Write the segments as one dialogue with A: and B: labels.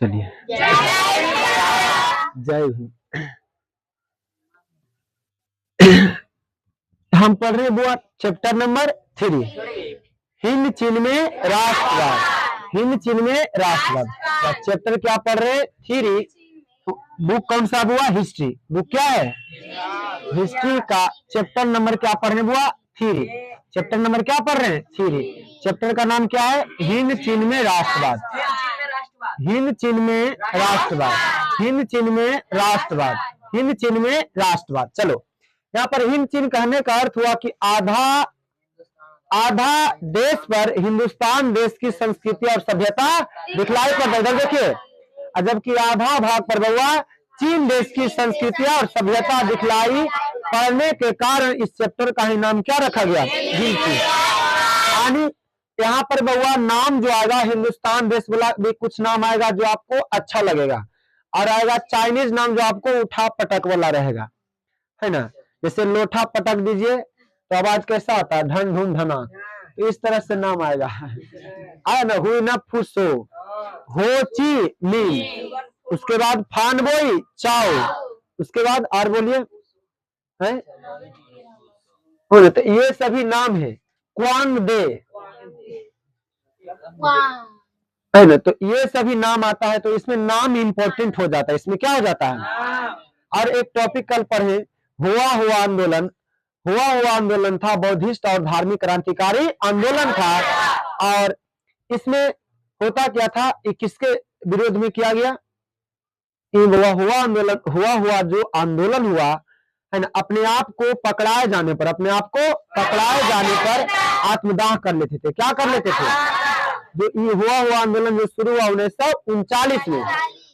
A: चलिए, जय हिंद। हम पढ़ रहे बुआ चैप्टर नंबर 3, हिंद चीन में राष्ट्रवाद। हिंद चीन में राष्ट्रवाद चैप्टर क्या पढ़ रहे? 3। बुक कौन सा बुआ? हिस्ट्री। बुक क्या है? हिस्ट्री का चैप्टर नंबर क्या पढ़ रहे बुआ? 3। चैप्टर नंबर क्या पढ़ रहे हैं? 3। चैप्टर का नाम क्या है? हिंद चीन में राष्ट्रवाद। हिंद चीन में राष्ट्रवाद। हिंद चीन में राष्ट्रवाद। हिंद चीन में राष्ट्रवाद। चलो, यहाँ पर हिंद चीन कहने का अर्थ हुआ कि आधा देश पर हिंदुस्तान देश की संस्कृति और सभ्यता दिखलाई पड़ता है। देखिए, जबकि आधा भाग पर बउआ चीन देश की संस्कृति और सभ्यता दिखलाई पड़ने के कारण इस चैप्टर का ही नाम क्या रखा गया? हिंद चीन। यानी यहाँ पर बउआ नाम जो आएगा हिंदुस्तान देश वाला भी कुछ नाम आएगा जो आपको अच्छा लगेगा, और आएगा चाइनीज नाम जो आपको उठा पटक वाला रहेगा, है ना। जैसे लोठा पटक दीजिए तो आवाज कैसा आता है? धन धुन धना। तो इस तरह से नाम आएगा, आया ना। हुई ना फुसो, हो ची नी, उसके बाद फान बोई चाओ, उसके बाद और बोलिए है, तो ये सभी नाम है। क्वांग दे, है ना। तो ये सभी नाम आता है, तो इसमें नाम इंपॉर्टेंट हो जाता है। इसमें क्या हो जाता है? और एक टॉपिक कल पढ़े, हुआ आंदोलन। हुआ आंदोलन था बौद्धिस्ट और धार्मिक क्रांतिकारी आंदोलन था, और इसमें होता क्या था? ये किसके विरोध में किया गया? हुआ आंदोलन, हुआ जो आंदोलन हुआ है ना, अपने आप को पकड़ाए जाने पर, अपने आप को पकड़ाए जाने पर आत्मदाह कर लेते थे। क्या कर लेते थे? जो ये हुआ आंदोलन जो शुरू हुआ 1939 में,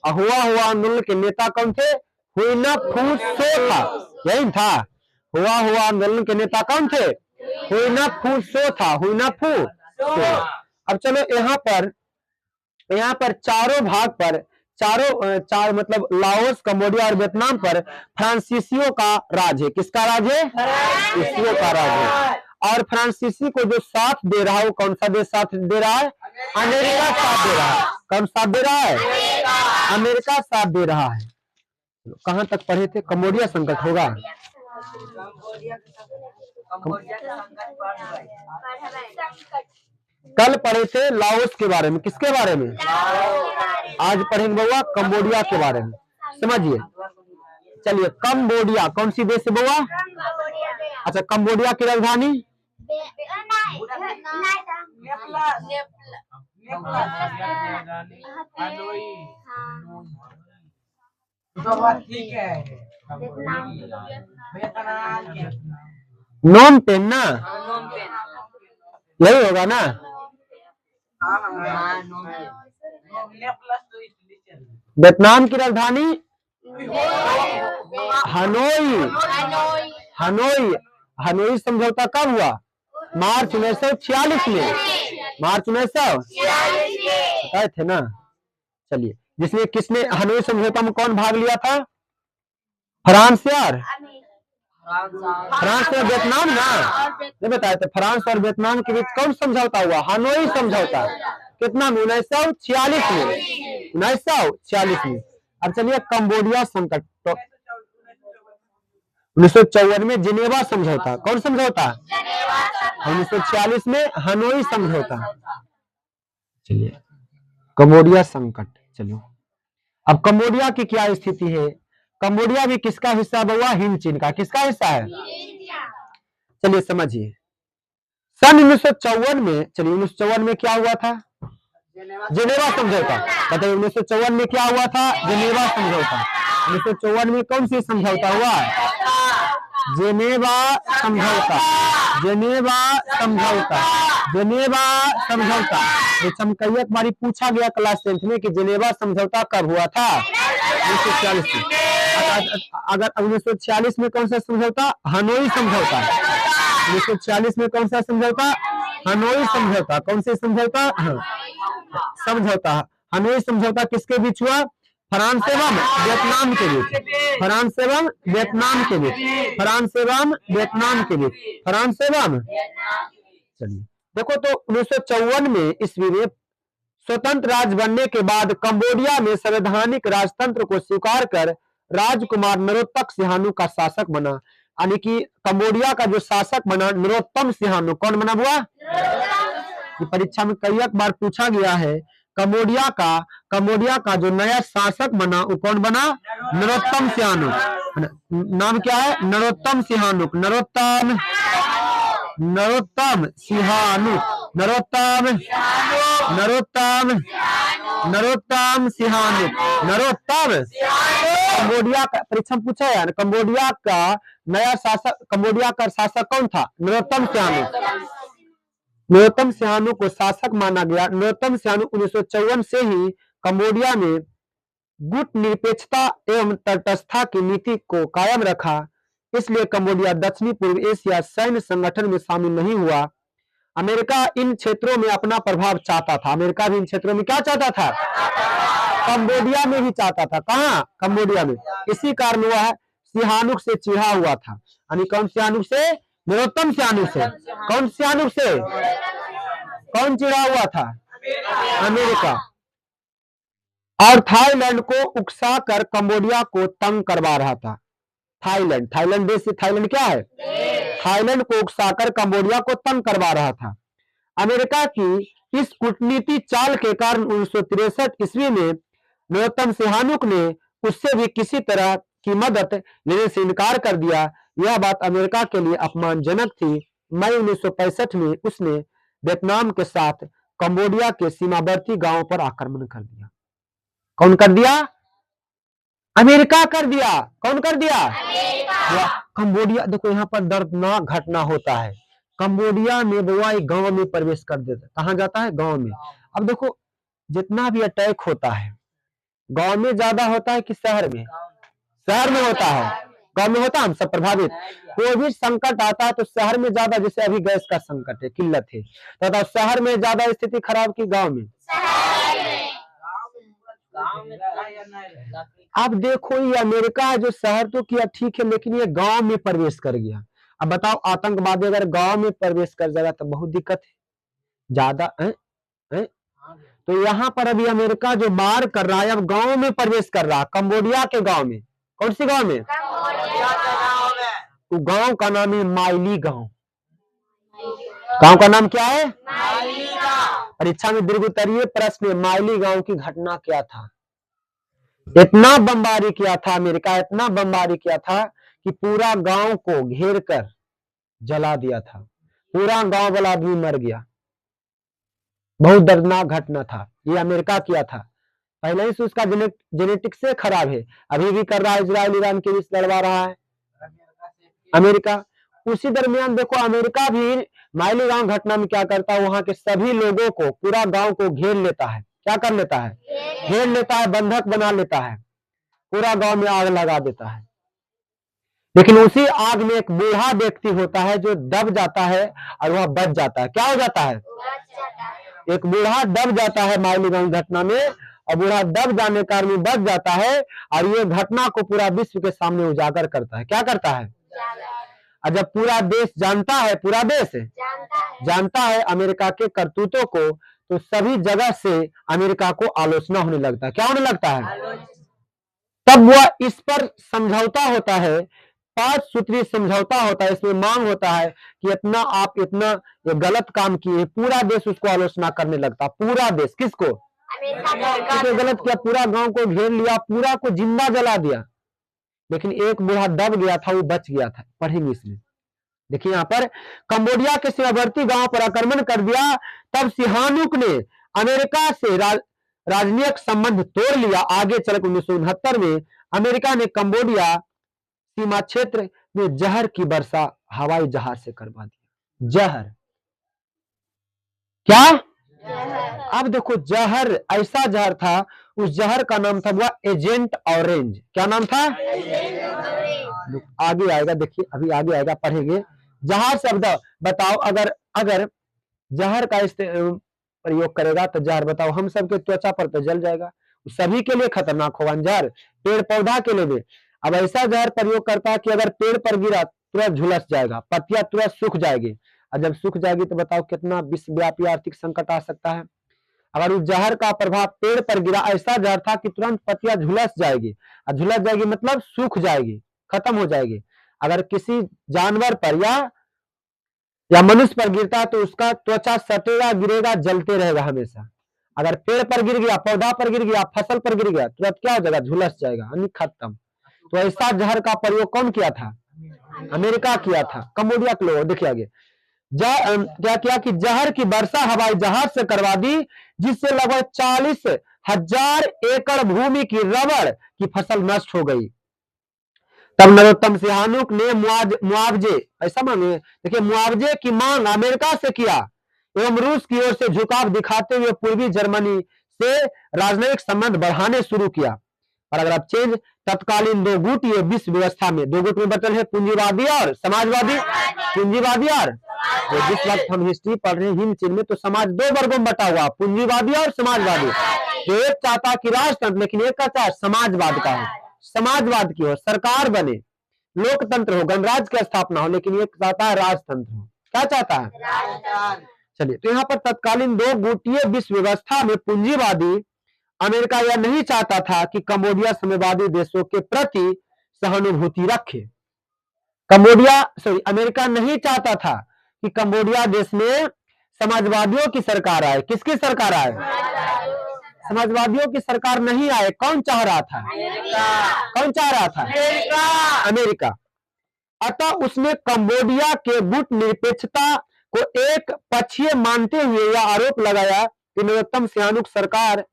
A: और हुआ आंदोलन के नेता कौन थे? हुइना फू सो था, यही था। हुआ आंदोलन के नेता कौन थे? हुइना फू सो था, हुइना फू सो। अब चलो यहाँ पर चारों भाग पर, चार मतलब लाओस, कंबोडिया और वियतनाम पर फ्रांसीसियों का राज है। किसका राज है? फ्रांसीसियों का राज है। और फ्रांसीसी को जो साथ दे रहा है वो कौन सा देश साथ दे रहा है? अमेरिका साथ दे रहा है। कौन साथ दे रहा है? अमेरिका साथ दे रहा है। कहां तक पढ़े थे? कंबोडिया संकट होगा। कल पढ़े थे लाओस के बारे में। किसके बारे में? आज पढ़ेंगे बउआ कंबोडिया के बारे में। समझिए, चलिए। कंबोडिया कौन सी देश है बउआ? अच्छा, कंबोडिया की राजधानी? नोम पेन ना, यही होगा ना। वियतनाम की राजधानी हनोई। हनोई समझौता कब हुआ? मार्च 1946 में। मार्च 1946 थे ना। चलिए, जिसमें किसने हनोई समझौता में कौन भाग लिया था? फ्रांस यार, फ्रांस और वियतनाम ना। ये बताए थे फ्रांस और वियतनाम के बीच कौन समझौता हुआ? हनोई समझौता। कितना में? 1946 में। 1946 में। अब चलिए कंबोडिया संकट। तो 1954 में जिनेवा समझौता। कौन समझौता? 1946 में हनोई समझौता। चलिए, कंबोडिया संकट। चलो, अब कंबोडिया की क्या स्थिति है? कंबोडिया भी किसका हिस्सा हुआ? हिंद चीन का। किसका हिस्सा है? चलिए समझिए। सन 1954 में, चलिए 1954 में क्या हुआ था? जिनेवा समझौता। बताइए 1954 में क्या हुआ था? जिनेवा समझौता। 1954 में कौन सी समझौता हुआ? जिनेवा समझौता। जिनेवा समझौता। जिनेवा समझौता। चमकैया तुम्हारी पूछा गया क्लास 10th में कि जिनेवा समझौता कब हुआ था? 1946 में। अगर 1946 में कौन सा समझौता? हनोई समझौता। 1946 में कौन सा समझौता? हनोई समझौता। कौन सी समझौता? समझौता हनोई समझौता किसके बीच हुआ? फ्रांस एवं वियतनाम के बीच। फ्रांस एवं वियतनाम के बीच। फ्रांस एवं वियतनाम के बीच। फ्रांस एवं, चलिए देखो तो 1954 में ईस्वी में स्वतंत्र राज्य बनने के बाद कंबोडिया में संवैधानिक राजतंत्र को स्वीकार कर राजकुमार नरोत्तम सिहानुक का शासक बना। यानी कि कंबोडिया का जो शासक बना नरोत्तम सिहानुक, कौन बना हुआ? ये परीक्षा में कई बार पूछा गया है। कंबोडिया का जो नया शासक बना वो कौन बना? नरोत्तम सिहानुक। नाम क्या है? Narottam Sihanouk. Narottam Sihanouk. Narottam Sihanouk. Cambodia का परीक्षा में पूछा है। कंबोडिया का नया शासक, कंबोडिया का शासक कौन था? नरोत्तम सिहानुक। नरोत्तम सिहानुक को शासक माना गया। नरोत्तम सिहानुक 1954 से ही कंबोडिया में गुट निरपेक्षता एवं तटस्थता की नीति को कायम रखा। इसलिए कंबोडिया दक्षिणी पूर्व एशिया सैन्य संगठन में शामिल नहीं हुआ। अमेरिका इन क्षेत्रों में अपना प्रभाव चाहता था। अमेरिका भी इन क्षेत्रों में क्या चाहता था? कंबोडिया में भी चाहता था। कहां? कंबोडिया में। इसी कारण वह सिहानुक से चिढ़ा हुआ था। यानी कौन सिहानुक से? नरोत्तम सिहानुक से। कौन सिहानुक से? कौन चिढ़ा हुआ था? अमेरिका। और थाईलैंड को उकसाकर कंबोडिया को तंग करवा रहा था। थाईलैंड देश से, थाईलैंड क्या है? थाईलैंड को उकसाकर कंबोडिया को तंग करवा रहा था। अमेरिका की इस कूटनीति चाल के कारण 1963 ईस्वी में नरोत्तम सिहानुक ने उससे भी किसी तरह की मदद लेने से इनकार कर दिया। यह बात अमेरिका के लिए अपमानजनक थी। मई 1965 में उसने वियतनाम के साथ कंबोडिया के सीमावर्ती गांवों पर आक्रमण कर दिया। कौन कर दिया? अमेरिका कर दिया। कौन कर दिया? कंबोडिया। देखो यहाँ पर दर्दनाक घटना होता है। कंबोडिया में वो एक गांव में प्रवेश कर देता है। कहां जाता है? गांव में। अब देखो जितना भी अटैक होता है गांव में ज्यादा होता है कि शहर में? शहर में होता है। गांव में होता है, हम सब प्रभावित। कोई भी संकट आता है तो शहर में ज्यादा, जैसे अभी गैस का संकट है, किल्लत है, तो शहर में ज्यादा स्थिति खराब की गांव में? अब देखो ये अमेरिका है जो शहर तो किया ठीक है, लेकिन ये गांव में प्रवेश कर गया। अब बताओ आतंकवादी अगर गांव में प्रवेश कर जाएगा तो बहुत दिक्कत है ज्यादा है? तो यहाँ पर अभी अमेरिका जो मार कर रहा है अब गांव में प्रवेश कर रहा है। कंबोडिया के गांव में। कौन सी गांव में? तो गांव का नाम है माइली गांव। गांव का नाम क्या है? परीक्षा में दीर्घ उत्तरीय प्रश्न है, माइली गांव की घटना क्या था? इतना बमबारी किया था अमेरिका, इतना बमबारी किया था कि पूरा गांव को घेर कर जला दिया था। पूरा गांव वाला आदमी मर गया। बहुत दर्दनाक घटना था। ये अमेरिका किया था। पहले ही से उसका जेनेटिक्स से खराब है, अभी भी कर रहा है। इजराइल ईरान के बीच लड़वा रहा है अमेरिका। उसी दरमियान देखो अमेरिका भी माइली गांव घटना में क्या करता है, वहां के सभी लोगों को, पूरा गांव को घेर लेता है। क्या कर लेता है? घेर लेता है, बंधक बना लेता है, पूरा गांव में आग लगा देता है। लेकिन उसी आग में एक बूढ़ा व्यक्ति होता है जो दब जाता है और वह बच जाता है। क्या हो जाता है? एक बूढ़ा दब जाता है माइली गांव घटना में, और बूढ़ा दब जाने के कारण बच जाता है, और ये घटना को पूरा विश्व के सामने उजागर करता है। क्या करता है? और जब पूरा देश जानता है, पूरा देश जानता है अमेरिका के करतूतों को, तो सभी जगह से अमेरिका को आलोचना होने लगता है। क्या होने लगता है? तब वह इस पर समझौता होता है, 5 सूत्री समझौता होता है। इसमें मांग होता है कि इतना आप इतना ये गलत काम किए, पूरा देश उसको आलोचना करने लगता। पूरा देश किसको? अमेरिका। गलत किया, पूरा गांव को घेर लिया, पूरा को जिंदा जला दिया। लेकिन एक बूढ़ा दब गया था, वो बच गया था। पढ़ेंगे इसमें। देखिए यहाँ पर कंबोडिया के सीमावर्ती गांव पर आक्रमण कर दिया। तब सिहानुक ने अमेरिका से राजनीतिक संबंध तोड़ लिया। आगे चलकर 1969 में अमेरिका ने कंबोडिया सीमा क्षेत्र में जहर की वर्षा हवाई जहाज से करवा दी। जहर क्या? अब देखो जहर, ऐसा जहर था, उस जहर का नाम था हुआ एजेंट ऑरेंज। क्या नाम था? आगे आएगा, देखिए अभी आगे आएगा, पढ़ेंगे। जहर शब्द बताओ, अगर जहर का प्रयोग करेगा तो जहर बताओ हम सबके त्वचा पर तो जल जाएगा, सभी के लिए खतरनाक होगा जहर, पेड़ पौधा के लिए भी। अब ऐसा जहर प्रयोग करता है कि अगर पेड़ पर गिरा तुरंत झुलस जाएगा, पत्तियां तुरंत सूख जाएगी, और जब सूख जाएगी तो बताओ कितना विश्वव्यापी आर्थिक संकट आ सकता है। अगर उस जहर का प्रभाव पेड़ पर गिरा, ऐसा जहर था कि तुरंत पत्तियां झुलस जाएगी, और झुलस जाएगी मतलब सूख जाएगी, खत्म हो जाएगी। अगर किसी जानवर पर या मनुष्य पर गिरता है तो उसका त्वचा सटेगा, गिरेगा, जलते रहेगा हमेशा। अगर पेड़ पर गिर गया, पौधा पर गिर गया, फसल पर गिर गया, तुरंत क्या हो जाएगा, झुलस जाएगा, यानी खत्म। तो ऐसा जहर का प्रयोग कौन किया था? अमेरिका किया था, कंबोडिया के लोग। देखिए आगे क्या किया कि जहर की वर्षा हवाई जहाज से करवा दी, जिससे लगभग 40,000 एकड़ भूमि की रबड़ की फसल नष्ट हो गई। तब नरोत्तम सिहानुक ने मुआवजे ऐसा मांगे, देखिए मुआवजे की मांग अमेरिका से किया एवं रूस की ओर से झुकाव दिखाते हुए पूर्वी जर्मनी से राजनयिक संबंध बढ़ाने शुरू किया। Paragraph change. तत्कालीन दो गुटीय विश्व व्यवस्था में, दो गुट में बटल है पूंजीवादी और समाजवादी। पूंजीवादी और जिस वक्त हम हिस्ट्री पढ़ रहे हैं हिंद चीन में, तो समाज दो वर्गों में बटा हुआ, पूंजीवादी और समाजवादी। तो एक चाहता कि राजतंत्र, लेकिन एक का चाह समाजवाद का हो, समाजवाद की हो, सरकार बने, लोकतंत्र हो, गणराज्य की स्थापना हो, लेकिन एक चाहता है राजतंत्र हो। क्या चाहता है? चलिए, तो यहाँ पर तत्कालीन दो गुटीय विश्व व्यवस्था में पूंजीवादी अमेरिका यह नहीं चाहता था कि कंबोडिया साम्यवादी देशों के प्रति सहानुभूति रखे। अमेरिका नहीं चाहता था कि कंबोडिया देश में समाजवादियों की सरकार आए। किसकी सरकार आए? समाजवादियों की सरकार नहीं आए। कौन चाह रहा था? कौन चाह रहा था? अमेरिका। अतः उसने कंबोडिया के गुट निरपेक्षता को एक पक्षीय मानते हुए यह आरोप लगाया कि नरोत्तम सिहानुक सरकार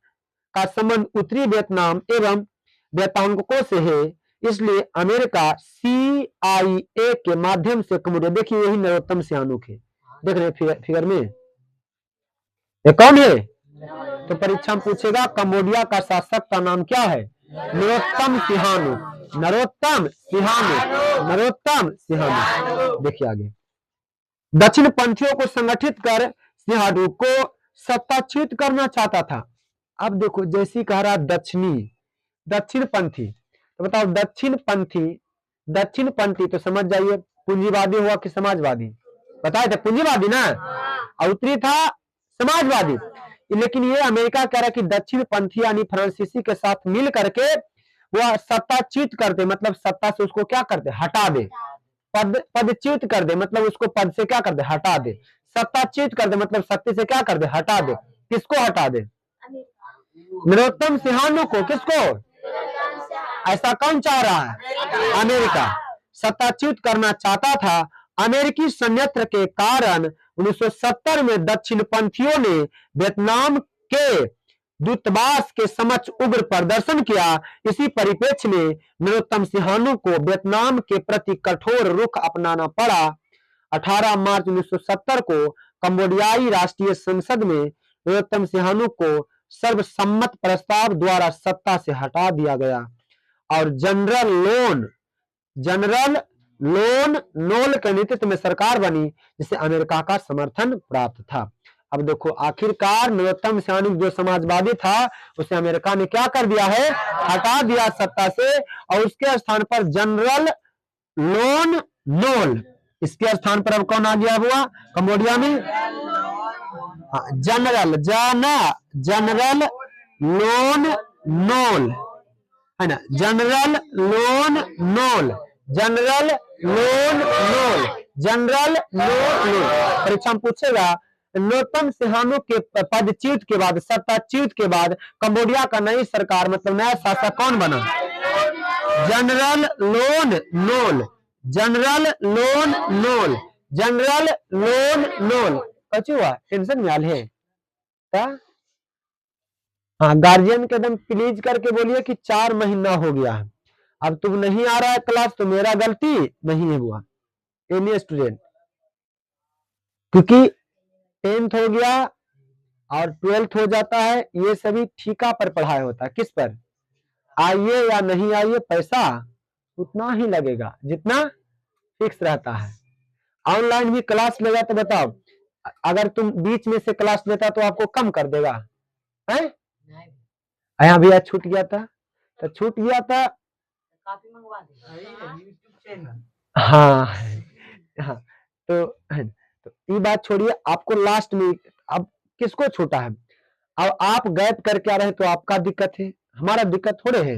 A: का संबंध उत्तरी वियतनाम एवं वियतनांगों से है, इसलिए अमेरिका CIA के माध्यम से कंबोडिया, देखिए यही नरोत्तम सिहानुक है, देख रहे फिगर में, ये कौन है? तो परीक्षा में पूछेगा कंबोडिया का शासक का नाम क्या है? Narottam Sihanouk. Narottam Sihanouk, Narottam Sihanouk. देखिए आगे। दक्षिण पंथियों को संगठित कर सिहानुक को सत्ताच्युत करना चाहता था। अब देखो जैसी कह रहा दक्षिण पंथी, तो बताओ दक्षिण पंथी तो समझ जाइए पूंजीवादी हुआ कि समाजवादी? बताए थे पूंजीवादी ना, और उत्तरी था समाजवादी। लेकिन ये अमेरिका कह रहा है कि दक्षिण पंथी यानी फ्रांसीसी के साथ मिल करके वह सत्ताच्युत कर दे, मतलब सत्ता से उसको क्या कर दे? हटा दे। पदच्युत कर दे मतलब उसको पद से क्या कर दे? हटा दे। सत्ताच्युत कर दे मतलब सत्ता से क्या कर दे? हटा दे। किसको हटा दे? नरोत्तम सिहानुक को। किसको? ऐसा कौन चाह रहा है? अमेरिका सत्ताच्युत करना चाहता था। अमेरिकी संयंत्र के कारण 1970 में दक्षिण पंथियों ने वियतनाम के दूतावास के समक्ष उग्र प्रदर्शन किया। इसी परिप्रेक्ष्य में नरोत्तम सिहानुक को वियतनाम के प्रति कठोर रुख अपनाना पड़ा। 18 मार्च 1970 को कंबोडियाई राष्ट्रीय संसद में नरोत्तम सिहानुक को सर्वसम्मत प्रस्ताव द्वारा सत्ता से हटा दिया गया और जनरल लोन नोल के नेतृत्व में सरकार बनी, जिसे अमेरिका का समर्थन प्राप्त था। अब देखो आखिरकार नरोत्तम सिहानुक जो समाजवादी था उसे अमेरिका ने क्या कर दिया है? हटा दिया सत्ता से, और उसके स्थान पर जनरल लोन नोल, इसके स्थान पर अब कौन आ गया हुआ कंबोडिया में? जनरल लोन नोल है ना, जनरल लोन नोल। परीक्षा में पूछेगा नरोत्तम सिहानुक के पदच्युत के बाद, सत्ताच्युत के बाद कंबोडिया का नई सरकार मतलब नया शासक कौन बना? General Lon known. कचू हुआ? टेंशन में आल है क्या? हाँ, गार्जियन के एकदम प्लीज करके बोलिए कि 4 महीना हो गया है, अब तुम नहीं आ रहा है क्लास तो मेरा गलती नहीं है हुआ, एनी स्टूडेंट, क्योंकि 10th हो गया और 12th हो जाता है, ये सभी ठीका पर पढ़ाई होता है। किस पर? आइए या नहीं आइए पैसा उतना ही लगेगा जितना फिक्स रहता है। ऑनलाइन भी क्लास लेगा तो बताओ, अगर तुम बीच में से क्लास लेता तो आपको कम कर देगा है? यहाँ भैया छूट गया था तो छूट गया था, हाँ हाँ, तो तो ये बात छोड़िए, आपको लास्ट में अब किसको छूटा है? अब आप गैप करके आ रहे हैं तो आपका दिक्कत है, हमारा दिक्कत थोड़े है।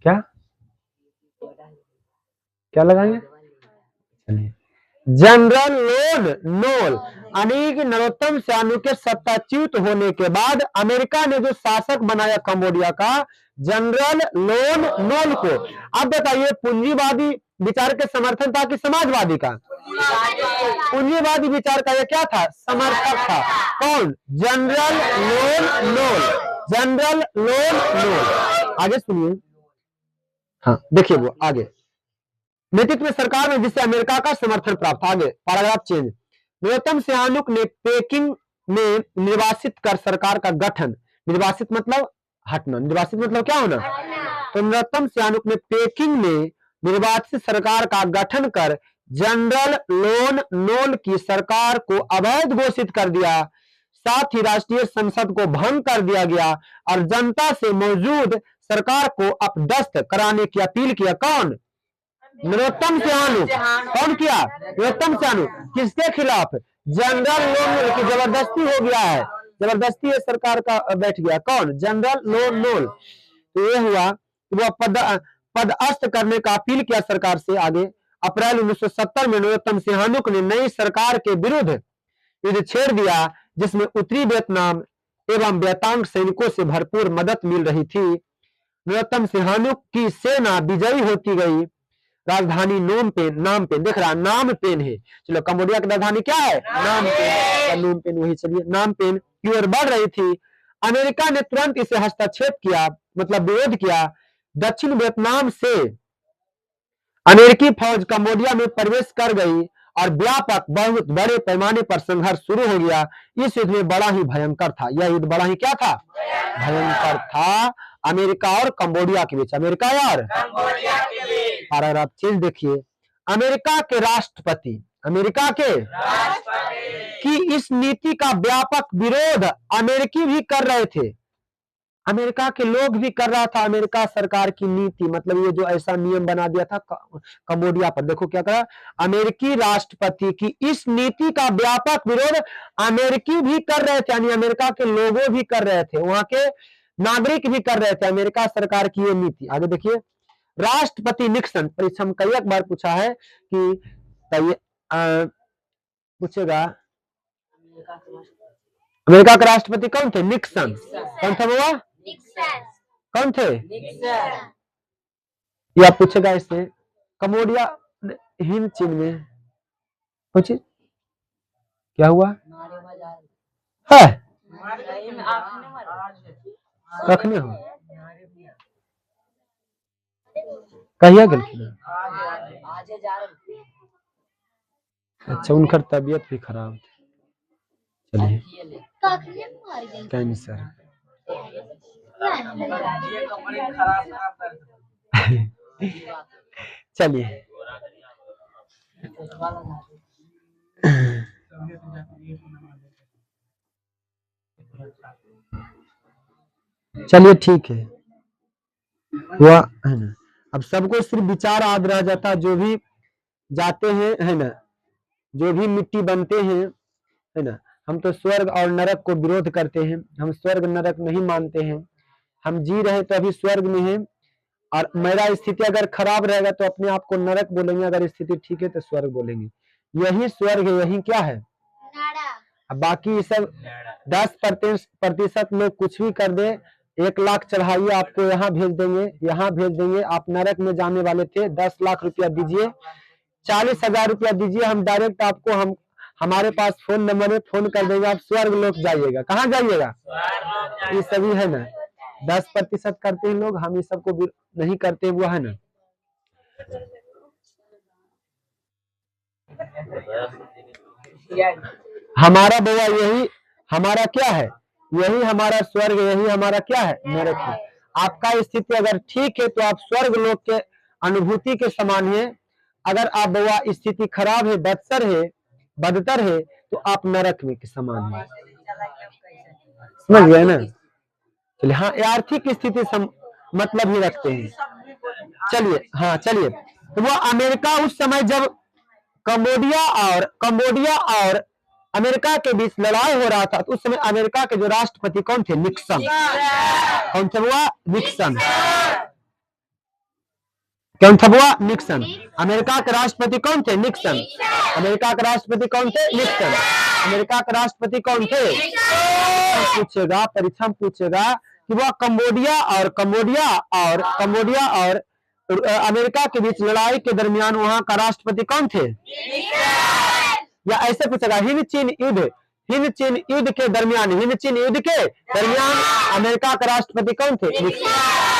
A: क्या क्या लगाएंगे? चलिए, जनरल लोन नोल यानी कि नरोत्तम सैनी के सत्ताच्युत होने के बाद अमेरिका ने जो शासक बनाया कंबोडिया का, जनरल लोन नोल को। अब बताइए, पूंजीवादी विचार के समर्थन था कि समाजवादी का? पूंजीवादी विचार का ये क्या था? समर्थक था। कौन? General Lon Nol. General Lon Nol. आगे सुनिए, हाँ देखिए वो आगे, नेतृत्व में सरकार में जिससे अमेरिका का समर्थन प्राप्त। आगे पैराग्राफ चेंज। नरोत्तम सैनिक ने पेकिंग में निर्वासित कर सरकार का गठन। निर्वासित मतलब हटना, निर्वासित मतलब क्या होना? तो नरोत्तम सैनिक ने पेकिंग में निर्वासित सरकार का गठन कर जनरल लोन नोल की सरकार को अवैध घोषित कर दिया। साथ ही राष्ट्रीय संसद को भंग कर दिया गया और जनता से मौजूद सरकार को अपदस्थ कराने की अपील किया। कौन? नरोत्तम सैनी। कौन किया? नरोत्तम सैनी। किसके खिलाफ? जनरल लोन नोल की। जबरदस्ती हो गया है, जबरदस्ती है सरकार का बैठ गया। कौन? General Lon Nol. तो ये हुआ वो पदस्थ करने का अपील किया सरकार से। आगे अप्रैल 1970 में नरोत्तम सैनी ने नई सरकार के विरुद्ध युद्ध छेड़ दिया, जिसमें उत्तरी वियतनाम एवं वियतनाम सैनिकों से भरपूर मदद मिल रही थी। नरोत्तम सैनी की सेना विजयी होती गई। राजधानी नोम पेन, नाम पेन देख रहा, नाम पेन है। चलो, कंबोडिया की राजधानी क्या है? नाम पेन। नोम पेन वही, चलिए नाम पेन की ओर बढ़ रही थी। अमेरिका ने तुरंत इसे हस्तक्षेप किया, मतलब विरोध किया। दक्षिण वियतनाम से अमेरिकी फौज कंबोडिया में प्रवेश कर गई और व्यापक बहुत बड़े पैमाने पर संघर्ष शुरू हो गया। इस युद्ध में बड़ा ही भयंकर था। यह युद्ध बड़ा ही क्या था? भयंकर था। अमेरिका और कंबोडिया के बीच। अमेरिका और पैराग्राफ चेंज देखिए। अमेरिका के राष्ट्रपति, अमेरिका के की इस नीति का व्यापक विरोध अमेरिकी भी कर रहे थे। अमेरिका के लोग भी कर रहा था अमेरिका सरकार की नीति, मतलब ये जो ऐसा नियम बना दिया था कंबोडिया पर। देखो क्या करा, अमेरिकी राष्ट्रपति की इस नीति का व्यापक विरोध अमेरिकी भी कर रहे थे, यानी अमेरिका के लोगों भी कर रहे थे, वहां के नागरिक भी कर रहे थे अमेरिका सरकार की ये नीति। आगे देखिए, राष्ट्रपति निक्सन, परीक्षा में कई बार पूछा है कि पूछेगा अमेरिका के राष्ट्रपति कौन थे? निक्सन। कौन था बाबा? कौन थे? या पूछेगा इससे कंबोडिया हिंद चीन में पूछे क्या हुआ है? रखने हो कहिया गलखिन? अच्छा, उनकर तबीयत भी खराब थी। चलिए, कैंसर। चलिए, चलिए ठीक है, हुआ है ना। अब सबको सिर्फ विचार याद रह जाता, जो भी जाते हैं है ना, जो भी मिट्टी बनते हैं है ना, हम तो स्वर्ग और नरक को विरोध करते हैं। हम स्वर्ग नरक नहीं मानते हैं। हम जी रहे तो अभी स्वर्ग में हैं, और मेरा स्थिति अगर खराब रहेगा तो अपने आप को नरक बोलेंगे, अगर स्थिति ठीक है तो स्वर्ग बोलेंगे। यही स्वर्ग है, यही क्या है। अब बाकी सब 10% में कुछ भी कर दे, 1 लाख चढ़ाइए, आपको यहाँ भेज देंगे, यहाँ भेज देंगे। आप नरक में जाने वाले थे, 10 लाख रुपया दीजिए, 40,000 रुपया दीजिए, हम डायरेक्ट आपको हमारे पास फोन नंबर में फोन कर देंगे, आप स्वर्ग लोक जाइएगा। कहाँ जाइएगा? ये सभी है ना 10% करते हैं लोग, हम ये सबको नहीं करते, वो है ना। हमारा बुआ यही हमारा क्या है, यही हमारा स्वर्ग, यही हमारा क्या है, नरक है। आपका स्थिति अगर ठीक है तो आप स्वर्ग लोक के अनुभूति के समान है। अगर आप बुआ स्थिति खराब है, बदतर है, तो आप नरक में के समान है। समझ गए ना? चलिए, हाँ, आर्थिक स्थिति मतलब ही रखते हैं। चलिए, हाँ चलिए, तो वो अमेरिका उस समय जब कंबोडिया और अमेरिका के बीच लड़ाई हो रहा था, तो उस समय अमेरिका के जो राष्ट्रपति कौन थे? निक्सन। कौन था हुआ? निक्सन। कौन था हुआ? निक्सन। अमेरिका के राष्ट्रपति कौन थे? निक्सन। अमेरिका के राष्ट्रपति कौन थे? निक्सन। अमेरिका के राष्ट्रपति कौन थे? पूछेगा, परीक्षा में पूछेगा कि वह कंबोडिया और अमेरिका के बीच लड़ाई के दरमियान वहां का राष्ट्रपति कौन थे? या ऐसे पूछेगा हिंद चीन युद्ध के दरमियान अमेरिका का राष्ट्रपति कौन थे?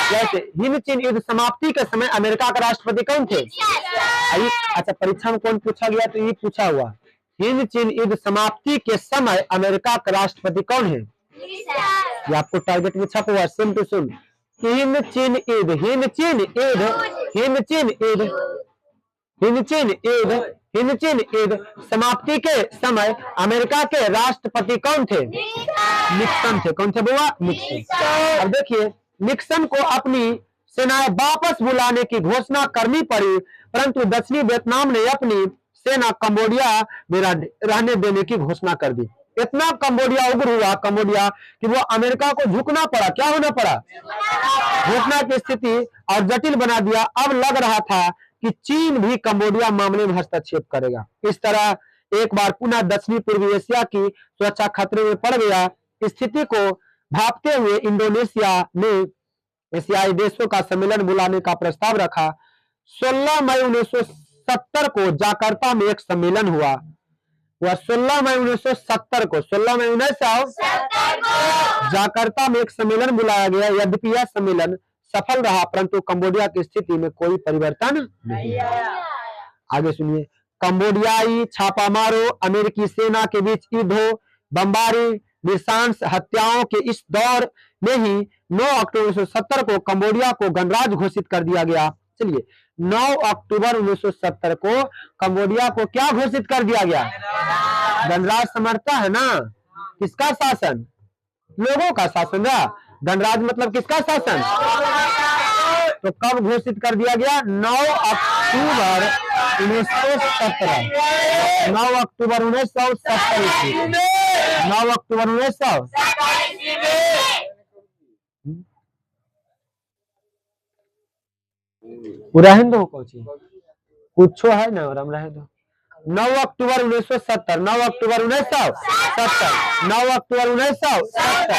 A: जैसे हिंद चीन युद्ध समाप्ति के समय अमेरिका का राष्ट्रपति कौन थे? अच्छा, परीक्षा में कौन पूछा गया? तो ये पूछा हुआ, हिंद चीन युद्ध समाप्ति के समय अमेरिका का राष्ट्रपति कौन है? ये आपको टारगेट में छपा हुआ, सुन तो सुन। हिंद चीन युद्ध समाप्ति के समय अमेरिका के राष्ट्रपति कौन थे? निक्सन थे। कौन थे बुआ? निक्सन। अब देखिए, निक्सन को अपनी सेनाएं वापस बुलाने की घोषणा करनी पड़ी, परंतु दक्षिणी वियतनाम ने अपनी सेना कंबोडिया में रहने देने की घोषणा कर दी। इतना कंबोडिया उग्र हुआ कि वो अमेरिका को झुकना पड़ा। क्या होना पड़ा? घोषणा की स्थिति और जटिल बना दिया। अब लग रहा था कि चीन भी कंबोडिया मामले में हस्तक्षेप करेगा। इस तरह एक बार पुनः दक्षिणी पूर्वी एशिया की सुरक्षा खतरे में पड़ गया। स्थिति को भांपते हुए इंडोनेशिया ने एशियाई देशों का सम्मेलन बुलाने का प्रस्ताव रखा। 16 मई 1970 को जाकार्ता में एक सम्मेलन हुआ। वह 16 मई 1970 को जाकार्ता में एक सम्मेलन बुलाया गया। यद्यपि यह सम्मेलन सफल रहा, परंतु कंबोडिया की स्थिति में कोई परिवर्तन नहीं। आगे सुनिए। कंबोडियाई छापा मारो, अमेरिकी सेना के बीच युद्ध हो, बमबारी, नृशंस हत्याओं के इस दौर में ही 9 अक्टूबर 1970 को कंबोडिया को गणराज्य घोषित कर दिया गया। चलिए, 9 अक्टूबर 1970 को कंबोडिया को क्या घोषित कर दिया गया? गणराज्य। समझता है ना? किसका शासन? लोगों का शासन ना। गणराज्य मतलब किसका शासन? तो कब घोषित कर दिया गया? 9 अक्टूबर 1970। 9 अक्टूबर 1970। 9 अक्टूबर 1970। रहे दो पूछो है ना, और हम रहे दो। 9 अक्टूबर 1970। 9 अक्टूबर 1970। 9 अक्टूबर 1970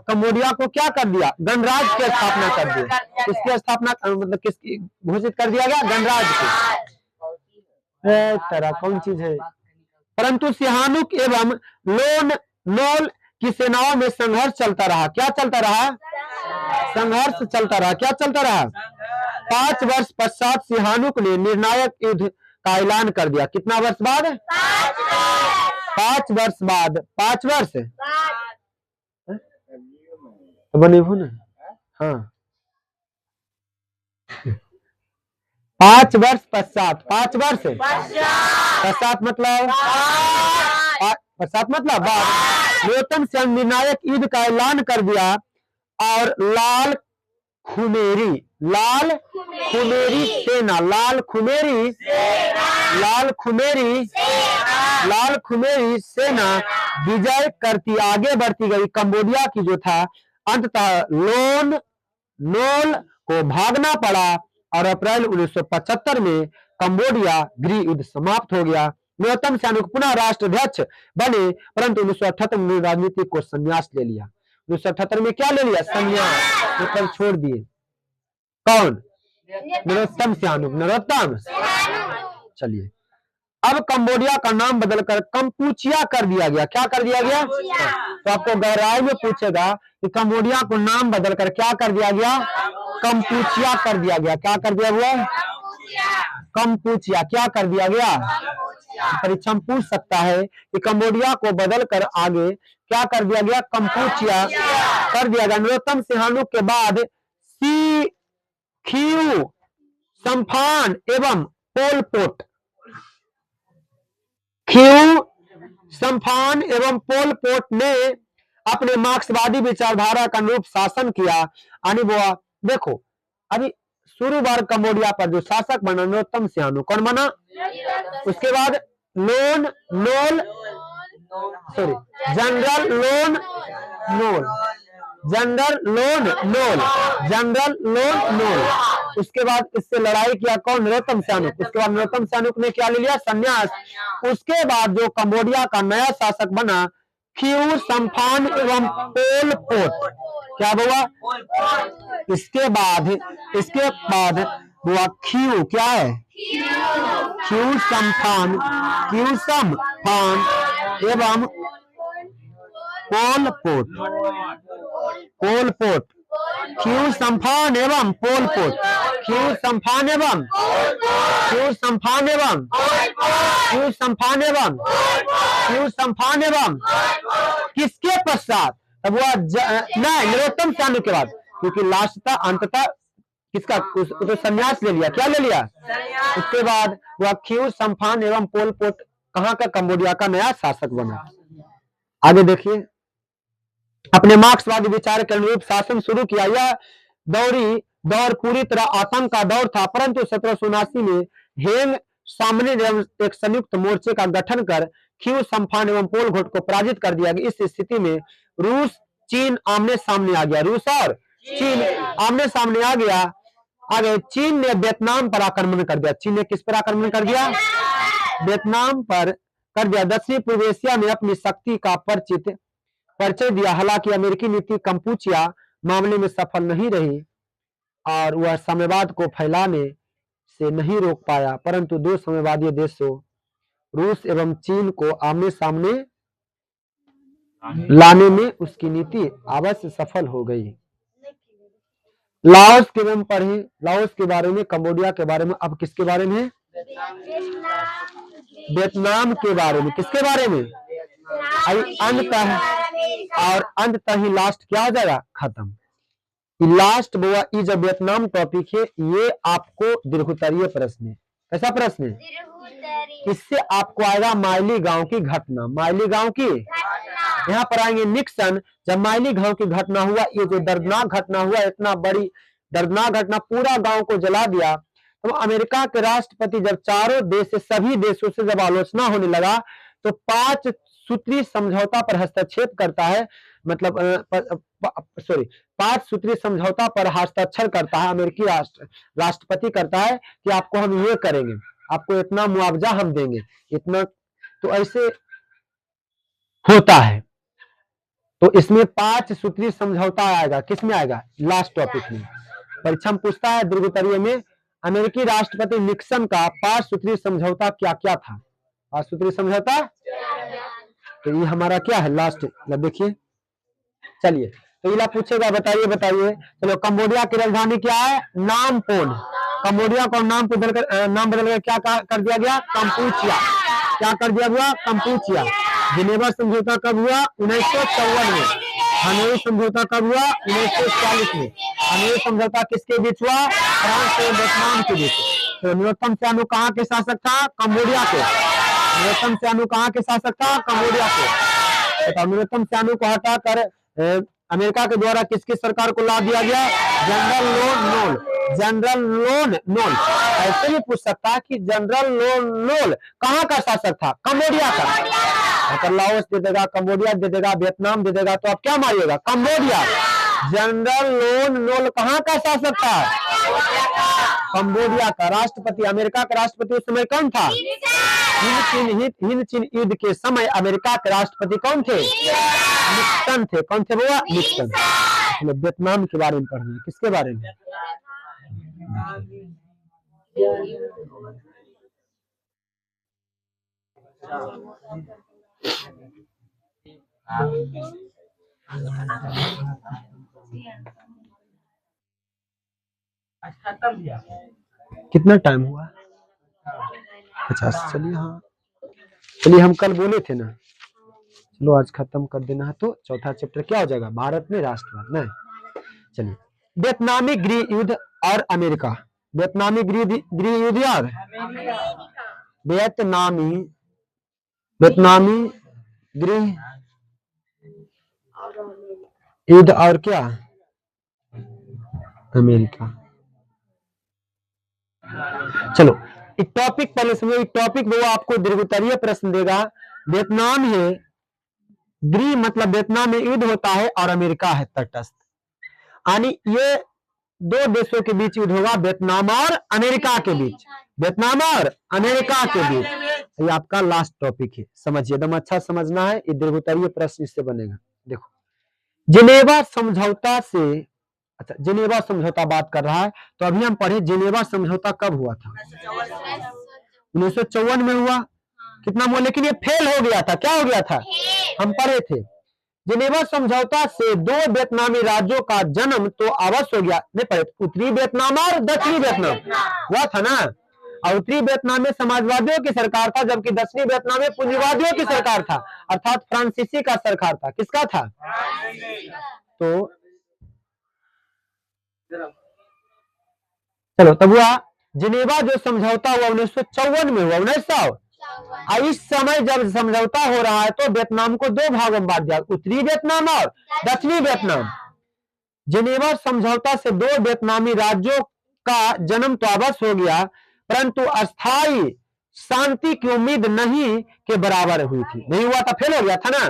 A: कंबोडिया को क्या कर दिया? गणराज्य की स्थापना कर दी। किसकी स्थापना मतलब किसकी घोषित कर दिया गया? गणराज्य की। तरह कौन चीज है? परंतु सिहानुक एवं नोल की सेनाओं में संघर्ष चलता रहा। क्या चलता रहा? संघर्ष चलता रहा। क्या चलता रहा? 5 वर्ष पश्चात सिहानुक ने निर्णायक युद्ध का ऐलान कर दिया। कितना वर्ष बाद? 5 वर्ष बाद। 5 वर्ष तो बने हो ना? हाँ, 5 वर्ष पश्चात। 5 वर्ष पश्चात मतलब बाद न्यूनतम से निर्णायक युद्ध का ऐलान कर दिया और लाल खुमेरी सेना विजय करती आगे बढ़ती गई। कंबोडिया की जो था अंततः नोल को भागना पड़ा और अप्रैल 1975 में कंबोडिया गृह युद्ध समाप्त हो गया। न्यूनतम सैनिक पुनः राष्ट्राध्यक्ष बने, परंतु 1978 में राजनीति को संन्यास ले लिया। 1978 में क्या ले लिया? संन्यास, मतलब छोड़ दिए। कौन? नरोत्तम सैनिक। चलिए, अब कंबोडिया का नाम बदलकर कंपूचिया कर दिया गया। क्या कर दिया गया? तो आपको गहराई में पूछेगा कि कंबोडिया को नाम बदलकर क्या कर दिया गया? कंपूचिया कर दिया गया। क्या कर दिया हुआ? कंपूचिया। क्या कर दिया गया? परीक्षा में पूछ सकता है कि कंबोडिया को बदलकर आगे क्या कर दिया गया? कंपूचिया कर दिया गया। नरोत्तम सिहानुक के बाद खीऊ संफान एवं पोलपोट। खीऊ संफान एवं पोलपोट ने अपने मार्क्सवादी विचारधारा का अनुरूप शासन किया। देखो, अभी शुरू बार कंबोडिया पर जो शासक बना नरोत्तम सिहानुक। कौन बना? उसके बाद Lon Nol, sorry, general Lon Nol, general Lon Nol, general Lon Nol. उसके बाद इससे लड़ाई किया कौन? नरोत्तम सैनिक। उसके बाद नरोत्तम सैनिक ने क्या ले लिया? संन्यास। उसके बाद जो कंबोडिया का नया शासक बना खियू सम्फान एवं पोल पोट। क्या हुआ? इसके बाद हुआ खियू, क्या है? खियू सम्फान एवं पोल पोट, पोल पोट, खियू सम्फान एवं पोल पोट, खियू सम्फान एवं खियू सम्फान एवं खियू सम्फान एवं खियू सम्फान एवं किसके पश्चात? तब हुआ नहीं, नरोत्तम सैनिक के बाद, क्योंकि लास्ट था अंततः किसका? तो संन्यास ले लिया। क्या ले लिया? उसके बाद वह खियू सम्फान एवं पोल पोट कहाँ का? कंबोडिया का नया शासक बना। आगे देखिए, अपने मार्क्सवादी विचार के अनुरूप शासन शुरू किया। यह दौर पूरी तरह आतंक का दौर था, परंतु 1779 में हेंग सामने एक संयुक्त मोर्चे का गठन कर खियू सम्फान एवं पोल घोट को पराजित कर दिया गया। इस स्थिति में रूस चीन आमने सामने आ गया। रूस और चीन आमने सामने आ गया। आगे चीन ने वियतनाम पर आक्रमण कर दिया। चीन ने किस पर आक्रमण कर दिया? वियतनाम पर कर दिया। दक्षिण पूर्व एशिया में अपनी शक्ति का परिचय दिया। हालांकि अमेरिकी नीति कंपूचिया मामले में सफल नहीं रही और वह साम्यवाद को फैलाने से नहीं रोक पाया, परंतु दो साम्यवादी देशों रूस एवं चीन को आमने सामने लाने में उसकी नीति अवश्य सफल हो गई। लाओस के बारे में पढ़े, लाओस के बारे में, कंबोडिया के बारे में। अब किसके बारे में? वियतनाम के बारे में। किसके बारे में? अंततः ही लास्ट क्या हो जाएगा? खत्म। लास्ट हुआ ये जो वियतनाम टॉपिक है, ये आपको दीर्घोत्तरीय प्रश्न है। कैसा प्रश्न है? इससे आपको आएगा माइली गांव की घटना। माइली गांव की, यहाँ पर आएंगे निक्सन। जब माइली गांव की घटना हुआ, ये जो दर्दनाक घटना हुआ, इतना बड़ी दर्दनाक घटना, पूरा गांव को जला दिया। तो अमेरिका के राष्ट्रपति जब चारों देश से, सभी देशों से जब आलोचना होने लगा, तो 5 सूत्री समझौता पर हस्तक्षेप करता है। मतलब 5 सूत्री समझौता पर हस्ताक्षर करता है अमेरिकी राष्ट्रपति करता है कि आपको हम ये करेंगे, आपको इतना मुआवजा हम देंगे, इतना। तो ऐसे होता है। तो इसमें 5 सूत्री समझौता आएगा। किसमें आएगा? लास्ट टॉपिक में। परीक्षा में पूछता है दीर्घोत्तरीय में, अमेरिकी राष्ट्रपति निक्सन का 5 सूत्री समझौता क्या क्या था? 5 सूत्री समझौता। तो ये हमारा क्या है? लास्ट। देखिए, चलिए, तो इला पूछेगा, बताइए बताइए। चलो, कंबोडिया की राजधानी क्या है? नामपोन। कंबोडिया को नाम बदलकर क्या कर दिया गया? कंपूचिया। क्या कर दिया गया? कंपूचिया। जिनेवा समझौता कब हुआ? 1954 में। हनोई समझौता कब हुआ? 1940 में। हनोई समझौता किसके बीच हुआ? फ्रांस और वियतनाम के बीच। तो नरोत्तम सैनिक कहाँ के शासक था? कंबोडिया के। नरोत्तम सैनिक कहाँ के शासक था? कंबोडिया के। तो नरोत्तम सैनिक को हटाकर अमेरिका के द्वारा किसकी सरकार को ला दिया गया? General Lon Nol. General Lon Nol. ऐसे भी पूछ सकता है कि जनरल लोन नोल कहाँ का शासक था? कंबोडिया का। अगर लाओस दे देगा, कंबोडिया दे देगा, वियतनाम दे देगा, तो आप क्या मारिएगा? कंबोडिया। जनरल लोन नोल कहाँ का शासक था? कंबोडिया का। राष्ट्रपति, अमेरिका का राष्ट्रपति उस समय कौन था? हिंद चीन युद्ध के समय अमेरिका के राष्ट्रपति कौन थे? निक्सन थे। कौन थे वो? निक्सन। वियतनाम के बारे में पढ़ना है। किसके बारे में? कितना टाइम हुआ? अच्छा, चलिए, हाँ, चलिए, हम कल बोले थे ना, चलो आज खत्म कर देना है। तो चौथा चैप्टर क्या हो जाएगा? भारत में राष्ट्रवाद। नहीं, चलिए, वियतनामी गृह युद्ध और अमेरिका। वियतनामी गृह युद्ध और वियतनामी गृह युद्ध और क्या? अमेरिका। चलो, टॉपिक पहले समझो। टॉपिक वो आपको दीर्घोत्तरीय प्रश्न देगा। वियतनाम है, ग्री मतलब वियतनाम में युद्ध होता है और अमेरिका है तटस्थ, यानी ये दो देशों के बीच युद्ध होगा, वियतनाम और अमेरिका के बीच, वियतनाम और अमेरिका के बीच। ये आपका लास्ट टॉपिक है, समझिए, एकदम अच्छा समझना है। ये दीर्घोत्तरीय प्रश्न इससे बनेगा। देखो, जिनेवा समझौता से, अच्छा जिनेवा समझौता बात कर रहा है, तो अभी हम पढ़े जिनेवा समझौता कब हुआ था? 1954 में हुआ। कितना हुआ? लेकिन ये फेल हो गया था। क्या हो गया था? हम पढ़े थे। जिनेवा समझौता से दो वियतनामी राज्यों का जन्म तो अवश्य हो गया। नहीं पढ़े? उत्तरी वियतनाम और दक्षिणी वियतनाम हुआ था ना। और उत्तरी वियतनाम में समाजवादियों की सरकार था, जबकि दक्षिणी वियतनाम में पूंजीवादियों की सरकार था, अर्थात फ्रांसीसी का सरकार था। किसका था? तो चलो, तब हुआ जिनेवा जो समझौता हुआ 1954 में हुआ। 1900। इस समय जब समझौता हो रहा है तो वियतनाम को दो भागों में बांट दिया, उत्तरी वियतनाम और दक्षिणी वियतनाम। जिनेवा समझौता से दो वियतनामी राज्यों का जन्म तो अवश्य हो गया, परंतु अस्थायी शांति की उम्मीद नहीं के बराबर हुई थी। नहीं हुआ था, फेल हो गया था ना।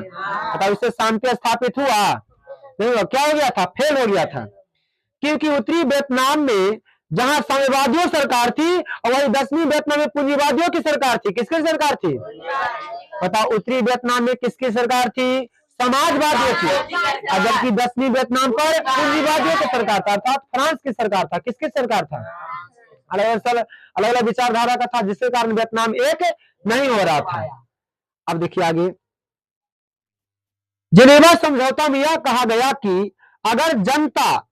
A: अतः उससे शांति स्थापित हुआ नहीं हुआ। क्या हो गया था? फेल हो गया था। क्योंकि उत्तरी वियतनाम में जहां साम्यवादियों सरकार थी और वही दक्षिणी वियतनाम में पूंजीवादियों की सरकार थी। किसकी सरकार थी? बताओ, उत्तरी वियतनाम में किसकी सरकार थी? समाजवादियों की। और जबकि दक्षिणी वियतनाम पर पूंजीवादियों की सरकार था, अर्थात फ्रांस की सरकार था। किसकी सरकार था? अलग अलग विचारधारा का था, जिसके कारण वियतनाम एक नहीं हो रहा था। अब देखिए आगे, जिनेवा समझौता में यह कहा गया कि अगर